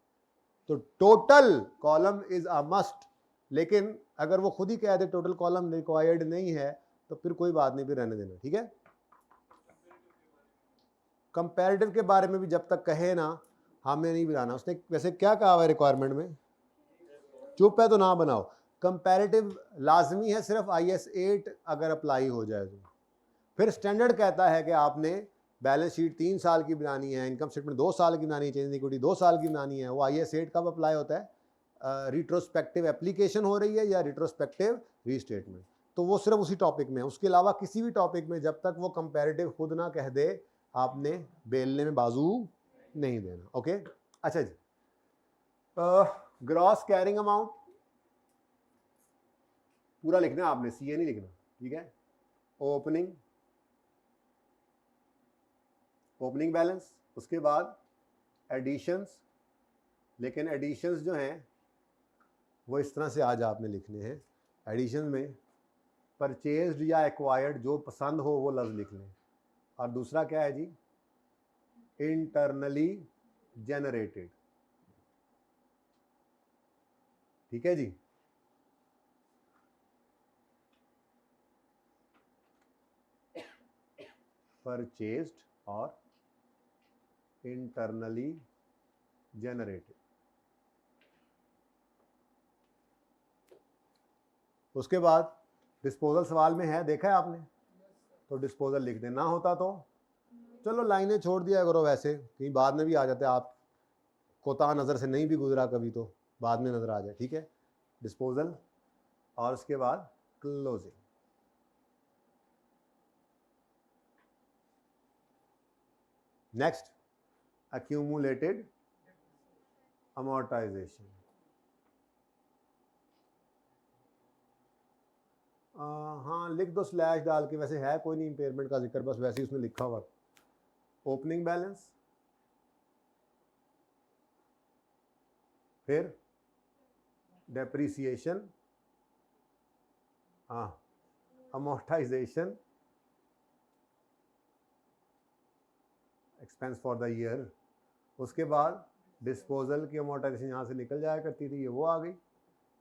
तो total column is a must, लेकिन अगर वो खुद ही कह दे टोटल कॉलम रिक्वायर्ड नहीं है तो फिर कोई बात नहीं, फिर रहने देना, ठीक है। कंपैरेटिव के बारे में भी जब तक कहे ना, हमें नहीं बनाना। उसने वैसे क्या कहा हुआ है रिक्वायरमेंट में? चुप है तो ना बनाओ। कंपैरेटिव लाजमी है सिर्फ IS 8 अगर अप्लाई हो जाए तो। फिर स्टैंडर्ड कहता है कि आपने बैलेंस शीट 3 साल की बनानी है, इनकम स्टेटमेंट 2 साल की बनानी है, चेंज इन इक्विटी 2 साल की बनानी है। वो IS 8 कब अप्लाई होता है? रिट्रोस्पेक्टिव एप्लीकेशन हो रही है या रिट्रोस्पेक्टिव रीस्टेटमेंट, तो वो सिर्फ उसी टॉपिक में है। उसके अलावा किसी भी टॉपिक में जब तक वो कंपैरेटिव खुद ना कह दे, आपने बेलने में बाजू नहीं देना, ओके। अच्छा जी, ग्रॉस कैरिंग अमाउंट पूरा लिखना है आपने, CA नहीं लिखना, ठीक है। ओपनिंग बैलेंस, उसके बाद एडिशंस, लेकिन एडिशंस जो हैं वो इस तरह से आज आपने लिखने हैं। एडिशन में परचेज्ड या एक्वायर्ड जो पसंद हो वो लफ्ज़ लिख लें। और दूसरा क्या है जी? इंटरनली जनरेटेड, ठीक है जी। परचेज्ड और इंटरनली जनरेटेड। उसके बाद डिस्पोजल सवाल में है, देखा है आपने, तो डिस्पोजल लिख देना होता तो चलो लाइनें छोड़ दिया करो, वैसे कहीं बाद में भी आ जाते हैं, आप कोता नज़र से नहीं भी गुजरा कभी तो बाद में नज़र आ जाए, ठीक है। डिस्पोजल और उसके बाद क्लोजिंग। Next, accumulated amortization। हाँ लिख दो स्लैश डाल के, वैसे है कोई नहीं इम्पेयरमेंट का जिक्र, बस वैसे ही उसमें लिखा हुआ। ओपनिंग बैलेंस, फिर डेप्रीसिएशन, हाँ amortisation, expense for the year. उसके बाद डिस्पोजल की अमोर्टाइजेशन यहाँ से निकल जाया करती थी, ये वो आ गई।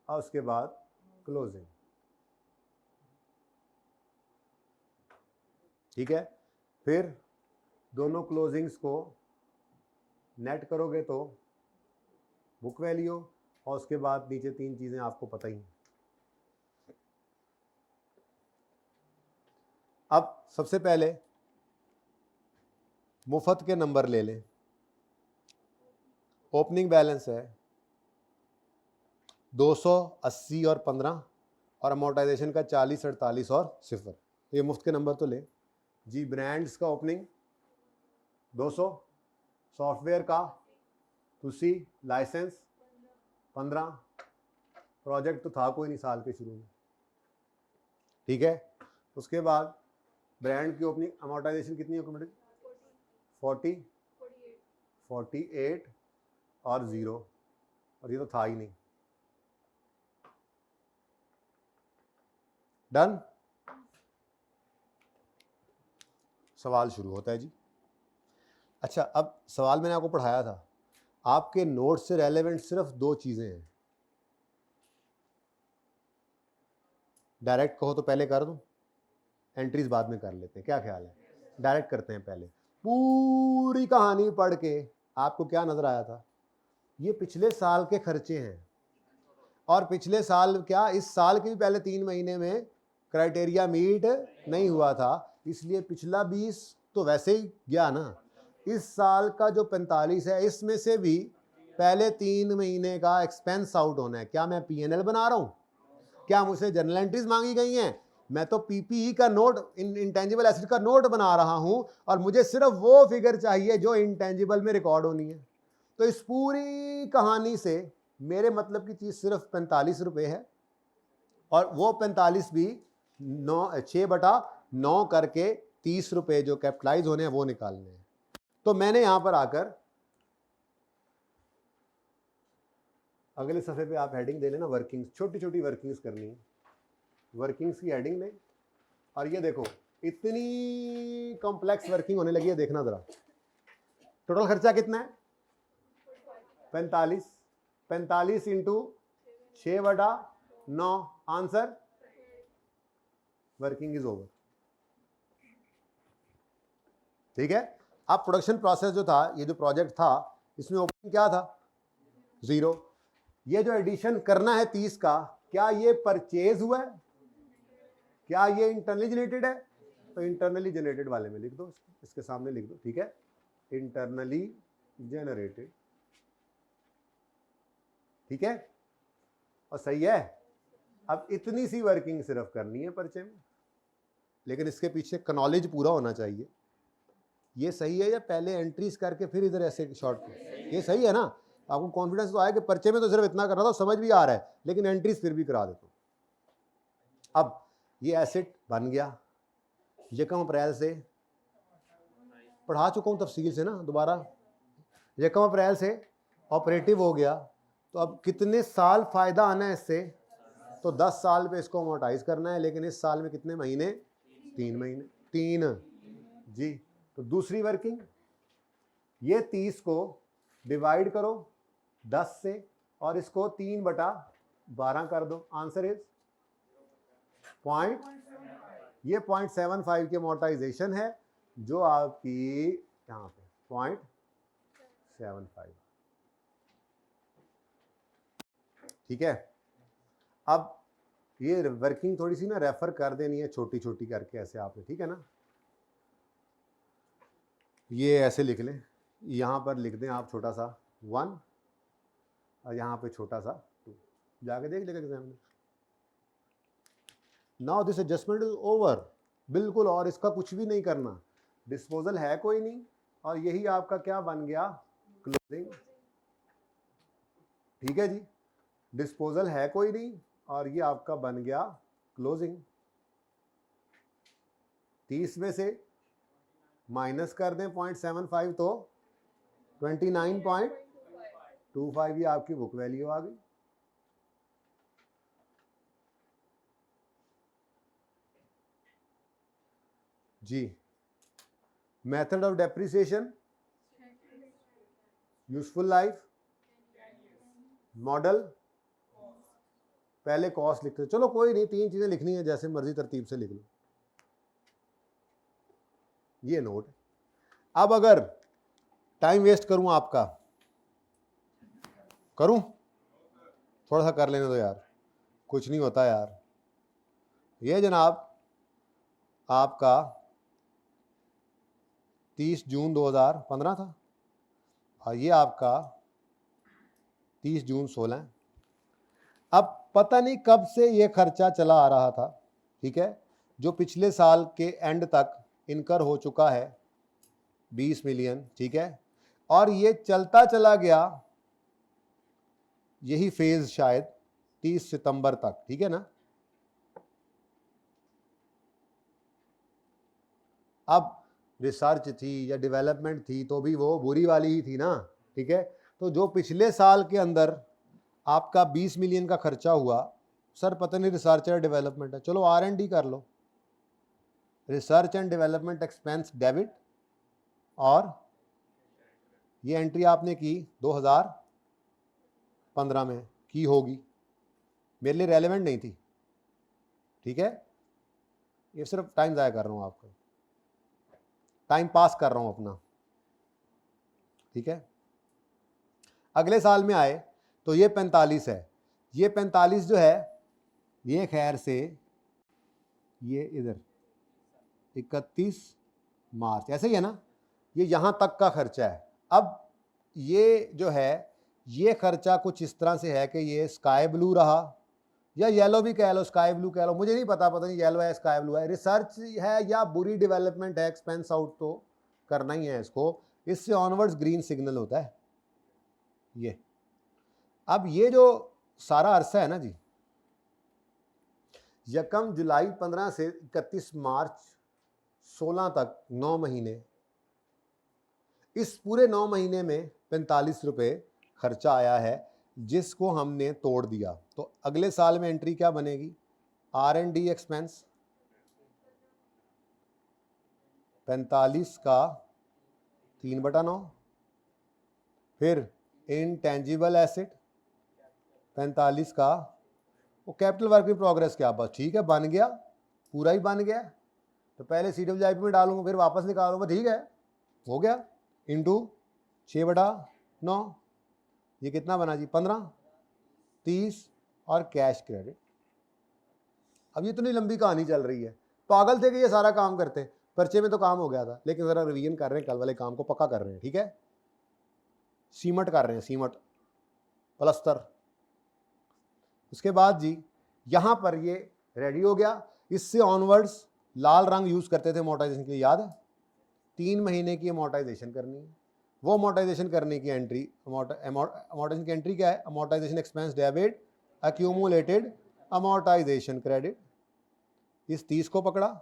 और उसके बाद क्लोजिंग, ठीक है। फिर दोनों क्लोजिंग्स को नेट करोगे तो बुक वैल्यू, और उसके बाद नीचे 3 चीज़ें आपको पता ही हैं। अब सबसे पहले मुफ्त के नंबर ले लें। ओपनिंग बैलेंस है 280 और 15, और अमोर्टाइजेशन का 40, 48 और 0। ये मुफ्त के नंबर तो ले जी। ब्रांड्स का ओपनिंग 200, सॉफ्टवेयर का तुसी, लाइसेंस 15, प्रोजेक्ट तो था कोई नहीं साल के शुरू में, ठीक है। उसके बाद ब्रांड की ओपनिंग अमोर्टाइजेशन कितनी है? 40, 48 और 0, और ये तो था ही नहीं। डन। सवाल शुरू होता है जी। अच्छा, अब सवाल मैंने आपको पढ़ाया था, आपके नोट्स से रेलेवेंट सिर्फ 2 चीज़ें हैं। डायरेक्ट कहो तो पहले कर दूं, एंट्रीज बाद में कर लेते हैं, क्या ख्याल है? डायरेक्ट करते हैं पहले। पूरी कहानी पढ़ के आपको क्या नजर आया था? ये पिछले साल के खर्चे हैं, और पिछले साल क्या, इस साल के भी पहले 3 महीने में क्राइटेरिया मीट नहीं हुआ था, इसलिए पिछला 20 तो वैसे ही गया ना। इस साल का जो 45 है, इसमें से भी पहले 3 महीने का एक्सपेंस आउट होना है। क्या मैं P&L बना रहा हूं? क्या मुझसे जर्नल एंट्रीज मांगी गई हैं? मैं तो PPE का नोट, इंटेंजिबल एसेट का नोट बना रहा हूं, और मुझे सिर्फ वो फिगर चाहिए जो इंटेंजिबल में रिकॉर्ड होनी है। तो इस पूरी कहानी से मेरे मतलब की चीज सिर्फ 45 रुपए है, और वो 45 भी 6/9 करके 30 रुपए जो कैपिटलाइज होने हैं वो निकालने हैं। तो मैंने यहां पर आकर, अगले सफ़े पे आप हेडिंग दे लेना वर्किंग्स, छोटी छोटी वर्किंग्स करनी है, वर्किंग्स की हेडिंग लें, और ये देखो इतनी कॉम्प्लेक्स वर्किंग होने लगी है, देखना जरा। टोटल खर्चा कितना है? 45। 45 into 6/9, answer working is over. ठीक है। अब प्रोडक्शन प्रोसेस जो था, ये जो प्रोजेक्ट था, इसमें ओपनिंग क्या था? 0। ये जो एडिशन करना है 30 का, क्या ये परचेज हुआ है? क्या ये इंटरनली जनरेटेड है? तो इंटरनली जनरेटेड वाले में लिख दो, इसके सामने लिख दो, ठीक है, इंटरनली जनरेटेड। ठीक है, और सही है। अब इतनी सी वर्किंग सिर्फ करनी है पर्चे में, लेकिन इसके पीछे नॉलेज पूरा होना चाहिए। ये सही है, या पहले एंट्रीज करके फिर इधर ऐसे शॉर्ट? ये सही है ना? आपको कॉन्फिडेंस तो आया कि पर्चे में तो सिर्फ इतना करना था, समझ भी आ रहा है, लेकिन एंट्रीज फिर भी करा देता हूं। अब ये एसेट बन गया, 1 अप्रैल से पढ़ा चुका हूं तफसील से ना, दोबारा 1 अप्रैल से ऑपरेटिव हो गया। तो अब कितने साल फायदा आना है इससे? तो 10 साल पे इसको अमोर्टाइज करना है, लेकिन इस साल में कितने महीने? 3 महीने। 3 जी। तो दूसरी वर्किंग, ये 30 को डिवाइड करो 10 से, और इसको 3/12 कर दो, आंसर इज ये 0.75 की अमोर्टाइजेशन है, जो आपकी यहाँ पे 0.75। ठीक है। अब ये वर्किंग थोड़ी सी ना रेफर कर देनी है, छोटी छोटी करके ऐसे आपने, ठीक है ना। ये ऐसे लिख लें, यहाँ पर लिख दें आप छोटा सा 1, और यहाँ पे छोटा सा 2, जाके देख लेगा examiner. Now this adjustment is over, बिल्कुल, और इसका कुछ भी नहीं करना, डिस्पोजल है कोई नहीं, और यही आपका क्या बन गया? क्लोजिंग। ठीक है जी, डिस्पोजल है कोई नहीं, और ये आपका बन गया क्लोजिंग। 30 में से माइनस कर दें 0.75, तो 29.25 ये आपकी बुक वैल्यू आ गई। जी। Method of depreciation, useful life, model, पहले कॉस्ट लिखते, चलो कोई नहीं, 3 चीजें लिखनी है, जैसे मर्जी तरतीब से लिख लो। ये नोट। अब अगर टाइम वेस्ट करूं आपका, करूं? थोड़ा सा कर लेने दो यार, कुछ नहीं होता यार। ये जनाब आपका 30 जून 2015 था, और ये आपका 30 जून 16। अब पता नहीं कब से ये खर्चा चला आ रहा था, ठीक है, जो पिछले साल के एंड तक इनकर हो चुका है 20 मिलियन, ठीक है, और ये चलता चला गया, यही फेज शायद 30 सितंबर तक, ठीक है ना। अब रिसर्च थी या डेवलपमेंट थी, तो भी वो बुरी वाली ही थी ना, ठीक है। तो जो पिछले साल के अंदर आपका 20 मिलियन का खर्चा हुआ, सर पता नहीं रिसर्च या डेवलपमेंट है, चलो R&D कर लो, research and development expense debit और ये एंट्री आपने की 2015 में की होगी, मेरे लिए रेलेवेंट नहीं थी, ठीक है, ये सिर्फ टाइम ज़ाया कर रहा हूँ आपका, टाइम पास कर रहा हूँ अपना, ठीक है। अगले साल में आए तो ये 45 है, ये 45 जो है ये खैर से ये इधर 31 मार्च, ऐसे ही है ना, ये यहाँ तक का खर्चा है। अब ये जो है ये खर्चा कुछ इस तरह से है कि ये स्काई ब्लू रहा या येलो भी कह लो, स्काई ब्लू कह लो, मुझे नहीं पता, पता नहीं येलो है स्काई ब्लू है, रिसर्च है या बुरी डेवलपमेंट है, एक्सपेंस आउट तो करना ही है इसको, इससे ऑनवर्ड्स ग्रीन सिग्नल होता है ये। अब ये जो सारा अरसा है ना जी, यकम जुलाई 15 से 31 मार्च 16 तक 9 महीने, इस पूरे 9 महीने में 45 रुपये खर्चा आया है जिसको हमने तोड़ दिया। तो अगले साल में एंट्री क्या बनेगी, R&D एक्सपेंस 45 का 3/9, फिर इनटेंजिबल एसेट 45 का, वो कैपिटल वर्क इन प्रोग्रेस क्या, बस ठीक है, बन गया, पूरा ही बन गया, तो पहले CWIP में डालूंगा फिर वापस निकालूंगा, ठीक है, हो गया, इंटू 6/9, ये कितना बना जी 15, 30 और कैश क्रेडिट। अब ये इतनी लंबी कहानी चल रही है, पागल थे कि ये सारा काम करते, पर्चे में तो काम हो गया था, लेकिन ज़रा रिवीजन कर रहे हैं, कल वाले काम को पक्का कर रहे हैं, ठीक है, सीमट कर रहे हैं, सीमट प्लस्तर। उसके बाद जी यहाँ पर ये रेडी हो गया, इससे ऑनवर्ड्स लाल रंग यूज़ करते थे अमोर्टाइजेशन के लिए, याद है, 3 महीने की अमोर्टाइजेशन करनी है, वो अमोर्टाइजेशन करने की एंट्री, अमोर्टाइजेशन की एंट्री क्या है, amortisation expense debit accumulated amortisation credit, इस 30 को पकड़ा,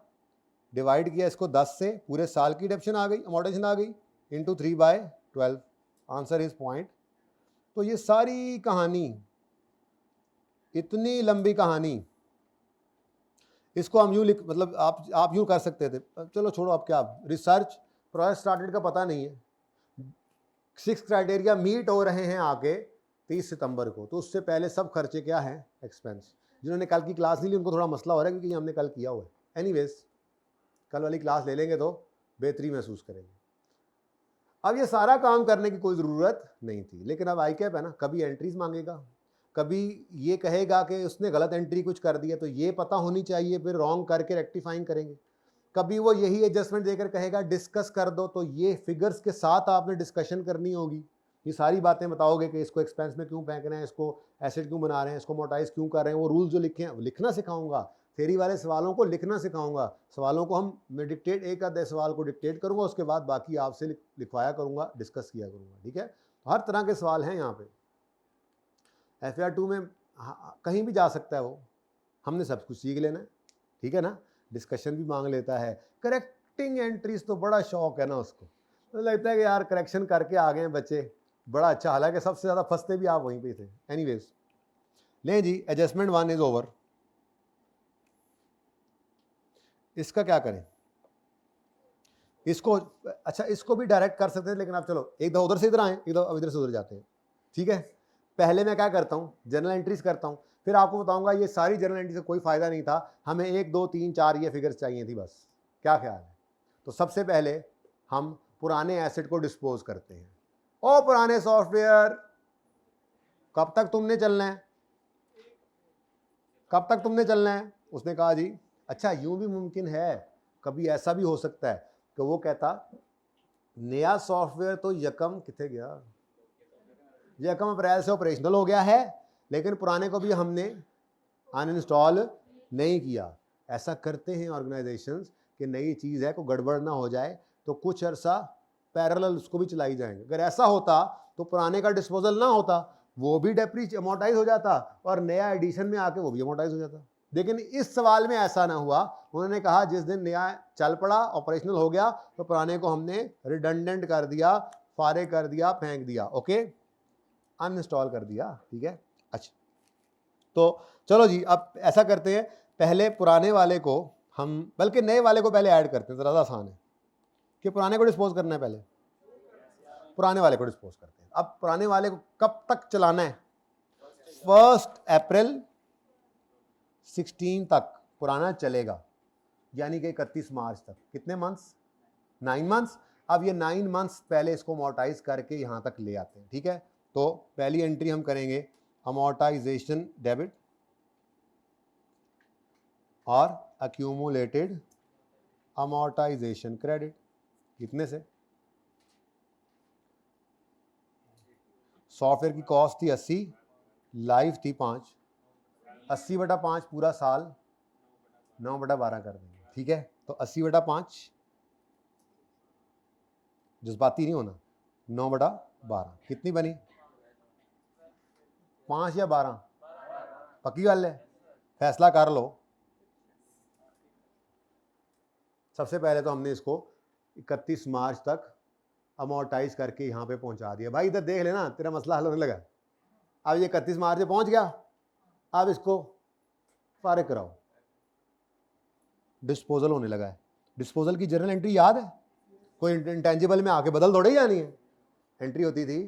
डिवाइड किया इसको 10 से, पूरे साल की डेप्शन आ गई, अमोर्टाइजेशन आ गई, इंटू 3/12, आंसर इज पॉइंट। तो ये सारी कहानी, इतनी लंबी कहानी, इसको हम यूँ लिख, मतलब आप यूँ कर सकते थे, चलो छोड़ो, अब क्या, रिसर्च प्रोजेक्ट स्टार्टेड का पता नहीं है, 6 क्राइटेरिया मीट हो रहे हैं आके 30 सितंबर को, तो उससे पहले सब खर्चे क्या हैं, एक्सपेंस। जिन्होंने कल की क्लास नहीं ली उनको थोड़ा मसला हो रहा है क्योंकि हमने कल किया हुआ है, एनीवेज कल वाली क्लास ले लेंगे तो बेहतरी महसूस करेंगे। अब ये सारा काम करने की कोई ज़रूरत नहीं थी, लेकिन अब आई कैप है ना, कभी एंट्रीज मांगेगा, कभी ये कहेगा कि उसने गलत एंट्री कुछ कर दिया तो ये पता होनी चाहिए, फिर रॉन्ग करके रेक्टिफाइंग करेंगे, कभी वो यही एडजस्टमेंट देकर कहेगा डिस्कस कर दो, तो ये फिगर्स के साथ आपने डिस्कशन करनी होगी, ये सारी बातें बताओगे कि इसको एक्सपेंस में क्यों फेंक रहे हैं, इसको एसेट क्यों बना रहे हैं, इसको मोटाइज क्यों कर रहे हैं, वो रूल्स जो लिखे हैं लिखना सिखाऊंगा, थेरी वाले सवालों को लिखना सिखाऊंगा, सवालों को मैं डिक्टेट, एक आधे सवाल को डिक्टेट करूंगा, उसके बाद बाकी आपसे लिखवाया करूंगा, डिस्कस किया करूंगा, ठीक है। तो हर तरह के सवाल हैं यहाँ पे, FAR2 में कहीं भी जा सकता है वो, हमने सब कुछ सीख लेना है, ठीक है ना, डिस्कशन भी मांग लेता है, करेक्टिंग एंट्रीज तो बड़ा शौक है ना उसको, तो लगता है कि यार करेक्शन करके आ गए हैं बच्चे, बड़ा अच्छा, हालांकि सबसे ज़्यादा फंसते भी आप वहीं पे थे। एनीवेज लें जी, एडजस्टमेंट 1 इज ओवर, इसका क्या करें, इसको, अच्छा इसको भी डायरेक्ट कर सकते हैं, लेकिन आप चलो एक दो उधर से इधर आए, एक दो अब इधर से उधर जाते हैं, ठीक है। पहले मैं क्या करता हूँ, जनरल एंट्रीज करता हूँ, फिर आपको बताऊंगा ये सारी जनरल एंट्री से कोई फायदा नहीं था, हमें 1 2 3 4 ये फिगर्स चाहिए थी बस, क्या ख्याल है। तो सबसे पहले हम पुराने एसेट को डिस्पोज करते हैं। ओ पुराने सॉफ्टवेयर, कब तक तुमने चलना है, कब तक तुमने चलना है। उसने कहा जी अच्छा यूं भी मुमकिन है, कभी ऐसा भी हो सकता है कि वो कहता नया सॉफ्टवेयर तो यकम कितने गया, यकम अप्रैल से ऑपरेशनल हो गया है, लेकिन पुराने को भी हमने अनइंस्टॉल नहीं किया। ऐसा करते हैं ऑर्गेनाइजेशंस कि नई चीज़ है, को गड़बड़ ना हो जाए तो कुछ अरसा पैरेलल उसको भी चलाई जाएंगे। अगर ऐसा होता तो पुराने का डिस्पोजल ना होता, वो भी डेप्रीज अमोर्टाइज हो जाता और नया एडिशन में आके वो भी अमोर्टाइज हो जाता। लेकिन इस सवाल में ऐसा ना हुआ, उन्होंने कहा जिस दिन नया चल पड़ा ऑपरेशनल हो गया तो पुराने को हमने रिडंडेंट कर दिया, फारिग कर दिया, फेंक दिया, ओके, अनइंस्टॉल कर दिया, ठीक है। अच्छा तो चलो जी अब ऐसा करते हैं, पहले पुराने वाले को हम, बल्कि नए वाले को पहले ऐड करते हैं, ज़्यादा आसान है कि पुराने को डिस्पोज करना है पहले। पुराने वाले को डिस्पोज करते हैं। अब पुराने वाले को कब तक चलाना है? 1 अप्रैल 16 तक पुराना चलेगा, यानी कि 31 मार्च तक। कितने मंथ्स? 9 मंथ्स। अब ये 9 मंथ्स पहले इसको अमोर्टाइज करके यहाँ तक ले आते हैं, ठीक है। तो पहली एंट्री हम करेंगे अमोर्टाइजेशन डेबिट और अक्यूमुलेटेड अमोर्टाइजेशन क्रेडिट। कितने से? सॉफ्टवेयर की कॉस्ट थी 80, लाइफ थी 5, 80/5 पूरा साल 9/12 कर देंगे, ठीक है। तो 80/5, जज्बाती नहीं होना, 9/12 कितनी बनी? 5 या 12? पक्की गल है, फैसला कर लो। सबसे पहले तो हमने इसको 31 मार्च तक अमोर्टाइज करके यहाँ पे पहुँचा दिया। भाई इधर देख लेना, तेरा मसला हल होने लगा। अब ये 31 मार्च से पहुँच गया, अब इसको फारिग कराओ, डिस्पोजल होने लगा है। डिस्पोजल की जर्नल एंट्री याद है? कोई इंटेंजिबल में आके बदल थोड़े ही जानी है। एंट्री होती थी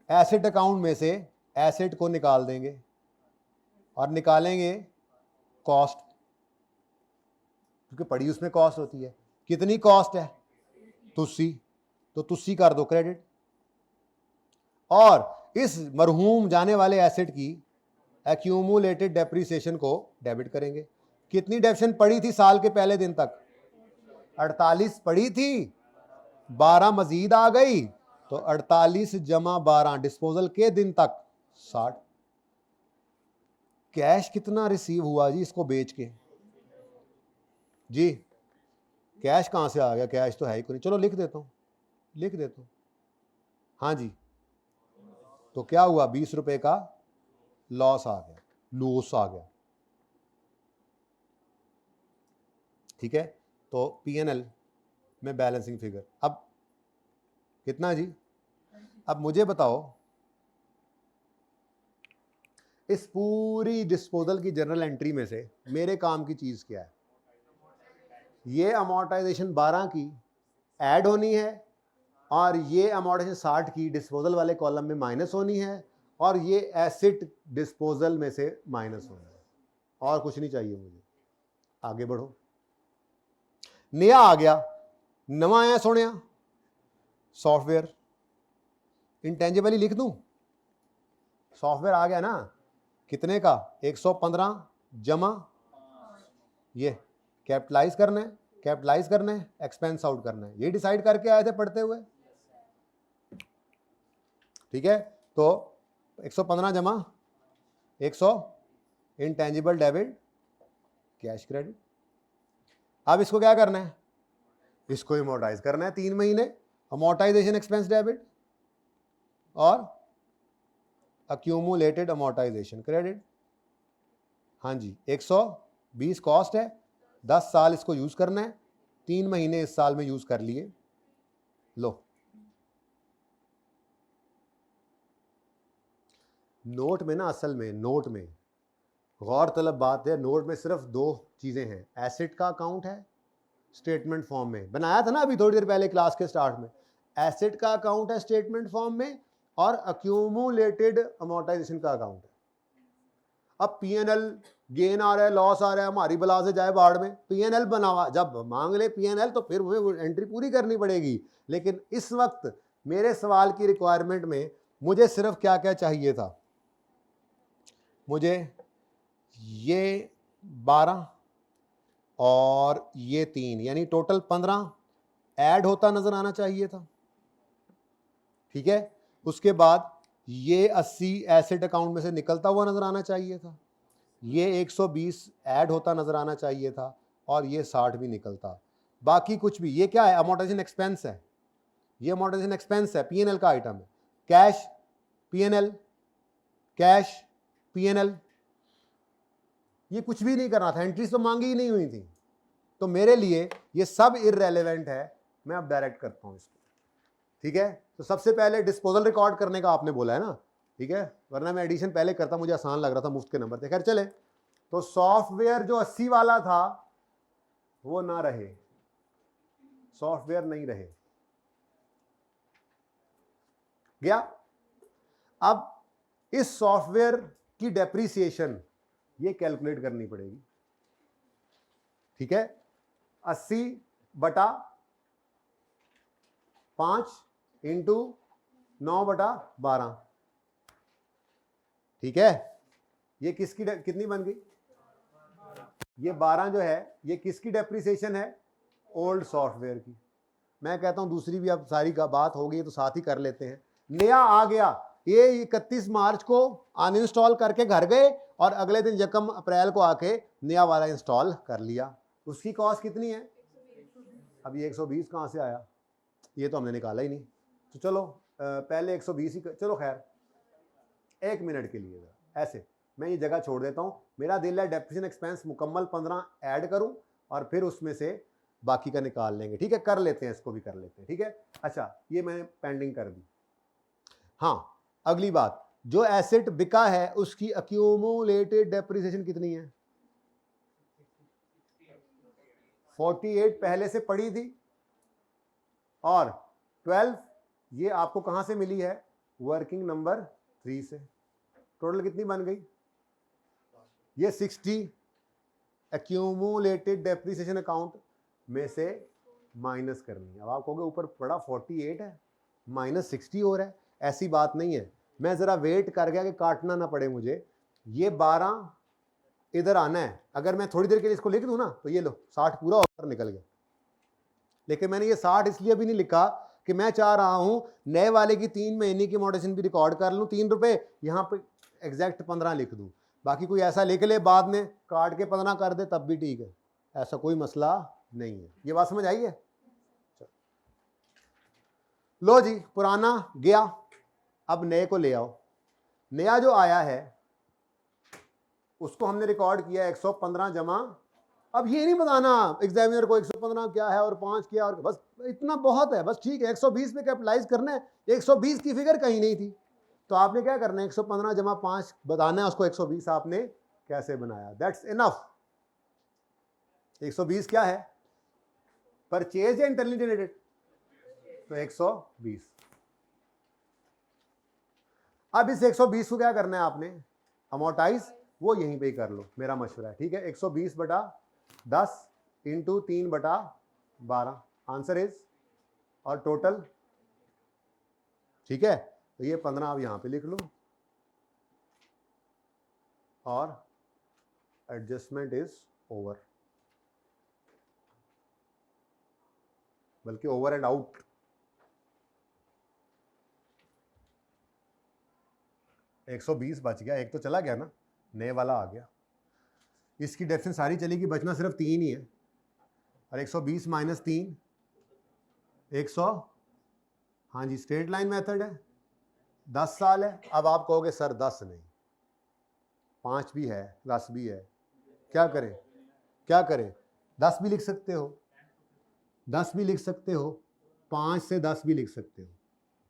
एसेट अकाउंट में से एसेट को निकाल देंगे और निकालेंगे कॉस्ट, क्योंकि पड़ी उसमें कॉस्ट होती है। कितनी कॉस्ट है? तुस्सी, तो तुस्सी कर दो क्रेडिट, और इस मरहूम जाने वाले एसेट की एक्यूमुलेटेड डेप्रिसिएशन को डेबिट करेंगे। कितनी डेप्शन पड़ी थी साल के पहले दिन तक? 48 पड़ी थी, 12 मजीद आ गई, तो 48 जमा 12 डिस्पोजल के दिन तक 60। कैश कितना रिसीव हुआ जी इसको बेच के? जी कैश कहां से आ गया? कैश तो है ही कोई। चलो लिख देता हूं। हाँ जी, तो क्या हुआ? 20 रुपए का लॉस आ गया, ठीक है। तो P&L में बैलेंसिंग फिगर अब कितना जी? अब मुझे बताओ, इस पूरी डिस्पोजल की जर्नल एंट्री में से मेरे काम की चीज क्या है? ये अमोर्टाइजेशन 12 की ऐड होनी है, और ये अमोर्टाइजेशन 60 की डिस्पोजल वाले कॉलम में माइनस होनी है, और ये एसेट डिस्पोजल में से माइनस होना है। और कुछ नहीं चाहिए मुझे। आगे बढ़ो। नया आ गया, नवा आया सोनिया सॉफ्टवेयर। इंटेंजिबल ही लिख दूं, सॉफ्टवेयर आ गया ना। कितने का? 115 जमा ये कैपिटलाइज करना है, एक्सपेंस आउट करना है। ये डिसाइड करके आए थे पढ़ते हुए, ठीक है। तो 115 जमा 100 इंटेंजिबल डेबिट कैश क्रेडिट। अब इसको क्या करना है? इसको अमोर्टाइज करना है 3 महीने, अमोर्टाइजेशन एक्सपेंस डेबिट और अक्यूमुलेटेड अमोर्टाइजेशन क्रेडिट। हाँ जी, 120 कॉस्ट है, 10 साल इसको यूज करना है, 3 महीने इस साल में यूज कर लिए। लो, नोट में ना, असल में नोट में गौरतलब बात है, नोट में सिर्फ 2 चीजें हैं। एसेट का अकाउंट है स्टेटमेंट फॉर्म में, बनाया था ना अभी थोड़ी देर पहले क्लास के स्टार्ट में। एसेट का अकाउंट है स्टेटमेंट फॉर्म में, और अक्यूमुलेटेड अमोर्टाइजेशन का अकाउंट है। अब P&L गेन आ रहा है, लॉस आ रहा है, हमारी बला से जाए बाढ़ में। P&L बना हुआ, जब मांग ले P&L तो फिर हमें एंट्री पूरी करनी पड़ेगी। लेकिन इस वक्त मेरे सवाल की रिक्वायरमेंट में मुझे सिर्फ क्या क्या चाहिए था? मुझे ये 12 और ये 3, यानी टोटल 15 ऐड होता नजर आना चाहिए था, ठीक है। उसके बाद ये 80 एसेट अकाउंट में से निकलता हुआ नजर आना चाहिए था, ये 120 ऐड होता नजर आना चाहिए था, और ये 60 भी निकलता। बाकी कुछ भी, ये क्या है? अमोर्टाइजेशन एक्सपेंस है, ये अमोर्टाइजेशन एक्सपेंस है, P&L का आइटम है। कैश P&L, कैश P&L, ये कुछ भी नहीं करना था, एंट्रीज तो मांगी ही नहीं हुई थी। तो मेरे लिए ये सब इररेलेवेंट है, मैं अब डायरेक्ट करता हूं इसको, ठीक है। तो सबसे पहले डिस्पोजल रिकॉर्ड करने का आपने बोला है ना, ठीक है, वरना मैं एडिशन पहले करता, मुझे आसान लग रहा था, मुफ्त के नंबर थे। खैर चले, तो सॉफ्टवेयर जो 80 वाला था वो ना रहे, सॉफ्टवेयर नहीं रहे, गया। अब इस सॉफ्टवेयर की डेप्रीसिएशन ये कैलकुलेट करनी पड़ेगी, ठीक है। 80/5 इंटू 9/12, ठीक है। ये किसकी कितनी बन गई? ये 12 जो है ये किसकी डेप्रीसिएशन है? ओल्ड सॉफ्टवेयर की। मैं कहता हूं दूसरी भी अब सारी का बात हो गई तो साथ ही कर लेते हैं। नया आ गया, ये 31 मार्च को अनइंस्टॉल करके घर गए और अगले दिन 1 अप्रैल को आके नया वाला इंस्टॉल कर लिया। उसकी कॉस्ट कितनी है? अब ये 120 कहाँ से आया? ये तो हमने निकाला ही नहीं। तो चलो पहले 120 ही चलो खैर 1 मिनट के लिए ऐसे मैं ये जगह छोड़ देता हूँ। मेरा दिल है डेप्रिसिएशन एक्सपेंस मुकम्मल 15 ऐड करूँ और फिर उसमें से बाकी का निकाल लेंगे, ठीक है। कर लेते हैं, इसको भी कर लेते हैं, ठीक है। अच्छा ये मैंने पेंडिंग कर दी। हाँ अगली बात, जो एसेट बिका है उसकी अक्यूमुलेटेड डेप्रिसिएशन कितनी है? 48 पहले से पड़ी थी और 12 ये आपको कहां से मिली है? वर्किंग नंबर 3 से। टोटल कितनी बन गई? ये 60 एक्यूमुलेटेड डेप्रिसिएशन अकाउंट में से माइनस करनी है। अब आप कहोगे ऊपर पड़ा 48 है माइनस 60 हो रहा है, ऐसी बात नहीं है। मैं ज़रा वेट कर गया कि काटना ना पड़े मुझे। ये 12 इधर आना है, अगर मैं थोड़ी देर के लिए इसको लिख दूं ना तो ये लो 60 पूरा ऊपर निकल गया। लेकिन मैंने ये 60 इसलिए भी नहीं लिखा कि मैं चाह रहा हूं नए वाले की 3 महीने की अमोर्टाइजेशन भी रिकॉर्ड कर लूं, 3 रुपए यहां पे एग्जैक्ट 15 लिख दूं। बाकी कोई ऐसा लिख ले बाद में काट के 15 कर दे तब भी ठीक है, ऐसा कोई मसला नहीं है। ये बात समझ आई है? लो जी पुराना गया, अब नए को ले आओ। नया जो आया है उसको हमने रिकॉर्ड किया 115 जमा। अब ये नहीं बताना एग्जामिनर को 115 क्या है और 5 क्या, और बस इतना बहुत है, बस ठीक है 120 पे कैपिटलाइज करना है। 120 की फिगर कहीं नहीं थी तो आपने क्या करना है 115 जमा 5 बताना है उसको 120 आपने कैसे बनाया, दैट्स इनफ। 120 क्या है? परचेज या इंटरनली जनरेटेड? तो 120। अब इस 120 को क्या करना है आपने? अमोर्टाइज, वो यहीं पे ही कर लो, मेरा मशवरा है, ठीक है। 120/10 इंटू 3/12 आंसर इज, और टोटल, ठीक है। तो ये 15 आप यहां पे लिख लो और एडजस्टमेंट इज ओवर, बल्कि ओवर एंड आउट। एक 120 बच गया, एक तो चला गया ना, नए वाला आ गया। इसकी डेफिनेशन सारी चलेगी, बचना सिर्फ 3 ही है। और 120 माइनस 3 100, हाँ जी स्ट्रेट लाइन मेथड है, 10 साल है। अब आप कहोगे सर 10 नहीं 5 भी है 10 भी है, क्या करें क्या करें? 10 भी लिख सकते हो, 10 भी लिख सकते हो, 5 से 10 भी लिख सकते हो,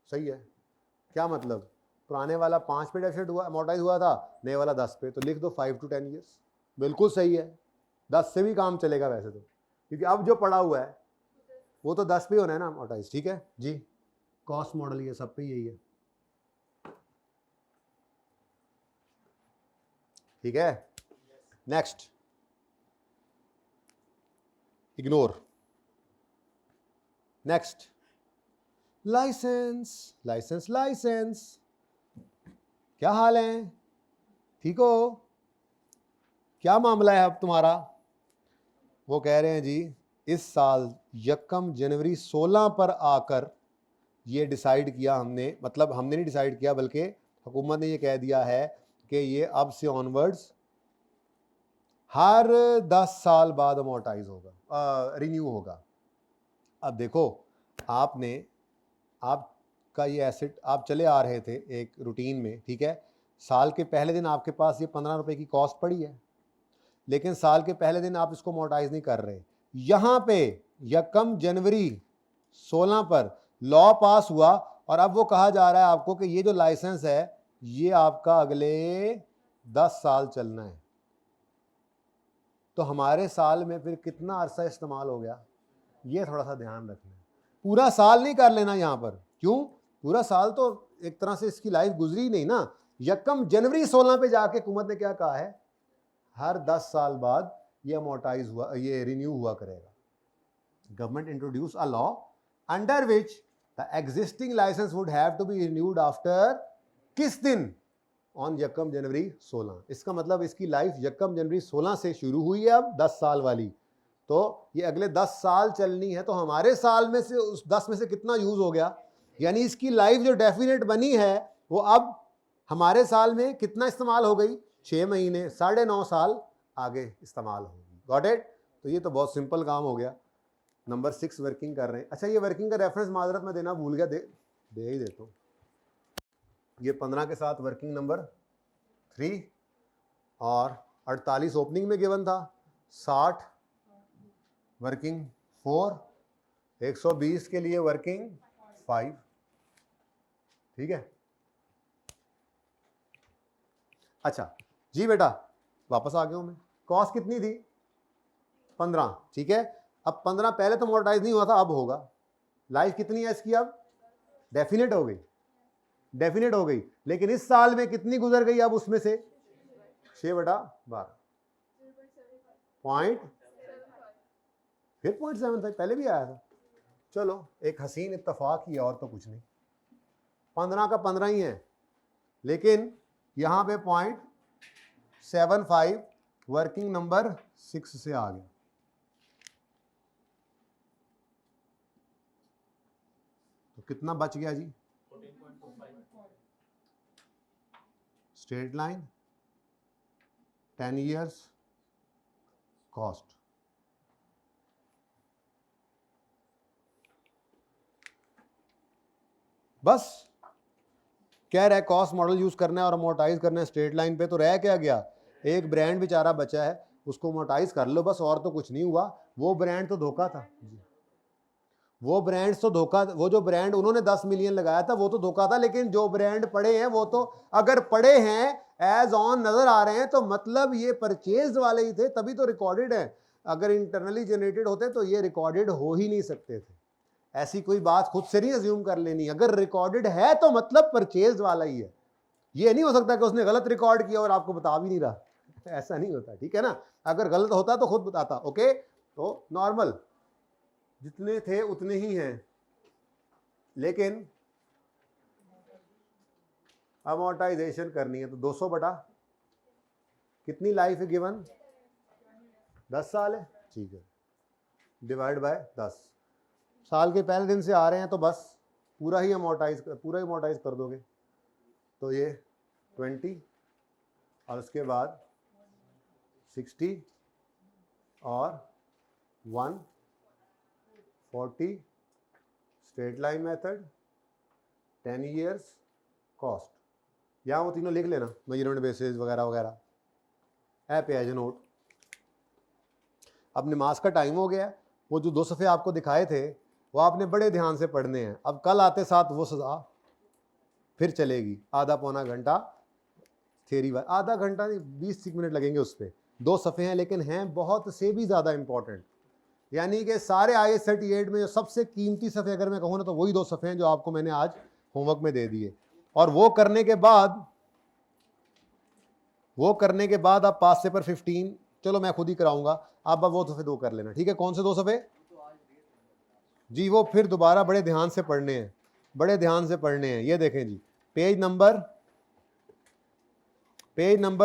सही है। क्या मतलब? पुराने वाला 5 पे डेफिसिट हुआ, अमोर्टाइज हुआ था, नए वाला 10 पे, तो लिख दो 5 to 10 ईयर्स, बिल्कुल सही है। 10 से भी काम चलेगा वैसे तो, क्योंकि अब जो पड़ा हुआ है वो तो 10 पे होना है ना अमोर्टाइज, ठीक है जी। कॉस्ट मॉडल ये सब पे यही है, ठीक है। Next, ignore. Next, licence licence licence. क्या हाल है? ठीक हो? क्या मामला है अब तुम्हारा? वो कह रहे हैं जी इस साल 1 जनवरी 16 पर आकर ये डिसाइड किया हमने, मतलब हमने नहीं डिसाइड किया बल्कि हुकूमत ने ये कह दिया है कि ये अब से ऑनवर्ड्स हर 10 साल बाद अमोर्टाइज होगा, रिन्यू होगा। अब देखो आपका ये एसेट आप चले आ रहे थे एक रूटीन में, ठीक है। साल के पहले दिन आपके पास ये 15 रुपए की कॉस्ट पड़ी है, लेकिन साल के पहले दिन आप इसको अमोर्टाइज नहीं कर रहे। यहां पे 1 जनवरी 16 पर लॉ पास हुआ और अब वो कहा जा रहा है आपको कि ये जो लाइसेंस है ये आपका अगले 10 साल चलना है। तो हमारे साल में फिर कितना अरसा इस्तेमाल हो गया, ये थोड़ा सा ध्यान रखना है। पूरा साल नहीं कर लेना यहां पर, क्यों? पूरा साल तो एक तरह से इसकी लाइफ गुजरी नहीं ना। यकम जनवरी 16 पे जाके हुकूमत ने क्या कहा है, हर 10 साल बाद ये अमोर्टाइज हुआ, ये रिन्यू हुआ करेगा। Government introduce a law under which the existing licence would have to be renewed after किस दिन, ऑन यकम जनवरी 16। इसका मतलब इसकी लाइफ यकम जनवरी 16 से शुरू हुई है अब 10 साल वाली, तो ये अगले 10 साल चलनी है। तो हमारे साल में से उस 10 में से कितना यूज हो गया, यानी इसकी लाइफ जो डेफिनेट बनी है वो अब हमारे साल में कितना इस्तेमाल हो गई, 6 महीने, 9.5 साल आगे इस्तेमाल होगी। Got it. तो ये तो बहुत सिंपल काम हो गया। नंबर 6 वर्किंग कर रहे हैं। अच्छा, ये वर्किंग का रेफरेंस माजरत में देना भूल गया, दे ही देता हूँ। ये 15 के साथ वर्किंग नंबर 3 और 48 ओपनिंग में गिवन था, 60 वर्किंग 4, 120 के लिए वर्किंग 5। ठीक है। अच्छा जी बेटा, वापस आ गया हूं मैं। कॉस्ट कितनी थी, 15। ठीक है। अब 15 पहले तो अमोर्टाइज नहीं हुआ था, अब होगा। लाइफ कितनी है इसकी, अब डेफिनेट हो गई, डेफिनेट हो गई। लेकिन इस साल में कितनी गुजर गई अब उसमें से, 6/12 पॉइंट, फिर 0.75 पहले भी आया था। चलो एक हसीन इत्तफाक ही है और तो कुछ नहीं। 15 का 15 ही है, लेकिन यहां पे 0.75 वर्किंग नंबर 6 से आ गया। तो कितना बच गया जी, स्ट्रेट लाइन 10 ईयर्स कॉस्ट। बस कह रहा है कॉस्ट मॉडल यूज करना है और अमोर्टाइज करना है स्ट्रेट लाइन पे। तो रह क्या गया, एक ब्रांड बेचारा बचा है, उसको अमोर्टाइज कर लो बस, और तो कुछ नहीं हुआ। वो ब्रांड तो धोखा था, वो ब्रांड तो धोखा, वो जो ब्रांड उन्होंने 10 मिलियन लगाया था वो तो धोखा था। लेकिन जो ब्रांड पड़े हैं वो तो अगर पड़े हैं एज ऑन नजर आ रहे हैं तो मतलब ये परचेज वाले ही थे, तभी तो रिकॉर्डेड है। अगर इंटरनली जनरेटेड होते तो ये रिकॉर्डेड हो ही नहीं सकते थे। ऐसी कोई बात खुद से नहीं अज्यूम कर लेनी, अगर रिकॉर्डेड है तो मतलब परचेज वाला ही है। ये नहीं हो सकता कि उसने गलत रिकॉर्ड किया और आपको बता भी नहीं रहा, ऐसा नहीं होता। ठीक है ना, अगर गलत होता तो खुद बताता। ओके, तो नॉर्मल जितने थे उतने ही हैं, लेकिन अमोर्टाइजेशन करनी है तो 200 बटा कितनी लाइफ है गिवन, 10 साल है। ठीक है, डिवाइड बाय 10 साल के पहले दिन से आ रहे हैं तो बस पूरा ही अमोर्टाइज कर दोगे। तो ये 20 और उसके बाद 60 और 140 straight line method 10 years cost. यहाँ वो तीनों लिख लेना, मेजरमेंट बेसिस वगैरह वगैरह है पे एज नोट। अब नमाज का टाइम हो गया, वो जो 2 सफ़े आपको दिखाए थे वो आपने बड़े ध्यान से पढ़ने हैं। अब कल आते साथ वो सज़ा फिर चलेगी, आधा पौना घंटा थ्योरी, आधा घंटा नहीं 20 मिनट लगेंगे उस पर। 2 सफ़े हैं लेकिन हैं बहुत से भी ज़्यादा इंपॉर्टेंट। यानी कि सारे IAS 38 में जो सबसे कीमती सफ़े अगर मैं कहूँ ना तो वही 2 सफ़े हैं जो आपको मैंने आज होमवर्क में दे दिए। और वो करने के बाद आप पास पेपर 15, चलो मैं खुद ही कराऊंगा, आप अब वो सफ़े 2 कर लेना। ठीक है, कौन से 2 सफ़े जी, वो फिर दोबारा बड़े ध्यान से पढ़ने हैं, बड़े ध्यान से पढ़ने हैं। ये देखें जी, पेज नंबर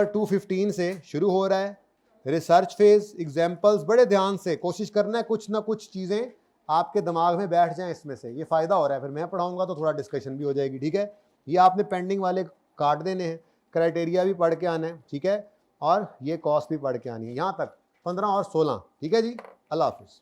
215 से शुरू हो रहा है, रिसर्च फेज, एग्जाम्पल्स। बड़े ध्यान से कोशिश करना है कुछ ना कुछ चीज़ें आपके दिमाग में बैठ जाएं इसमें से। ये फ़ायदा हो रहा है, फिर मैं पढ़ाऊंगा तो थोड़ा डिस्कशन भी हो जाएगी। ठीक है, ये आपने पेंडिंग वाले काट देने हैं, क्राइटेरिया भी पढ़ के आना है। ठीक है, और ये कॉस्ट भी पढ़ के आनी है। यहाँ तक 15 और 16। ठीक है जी, अल्लाह हाफिज़।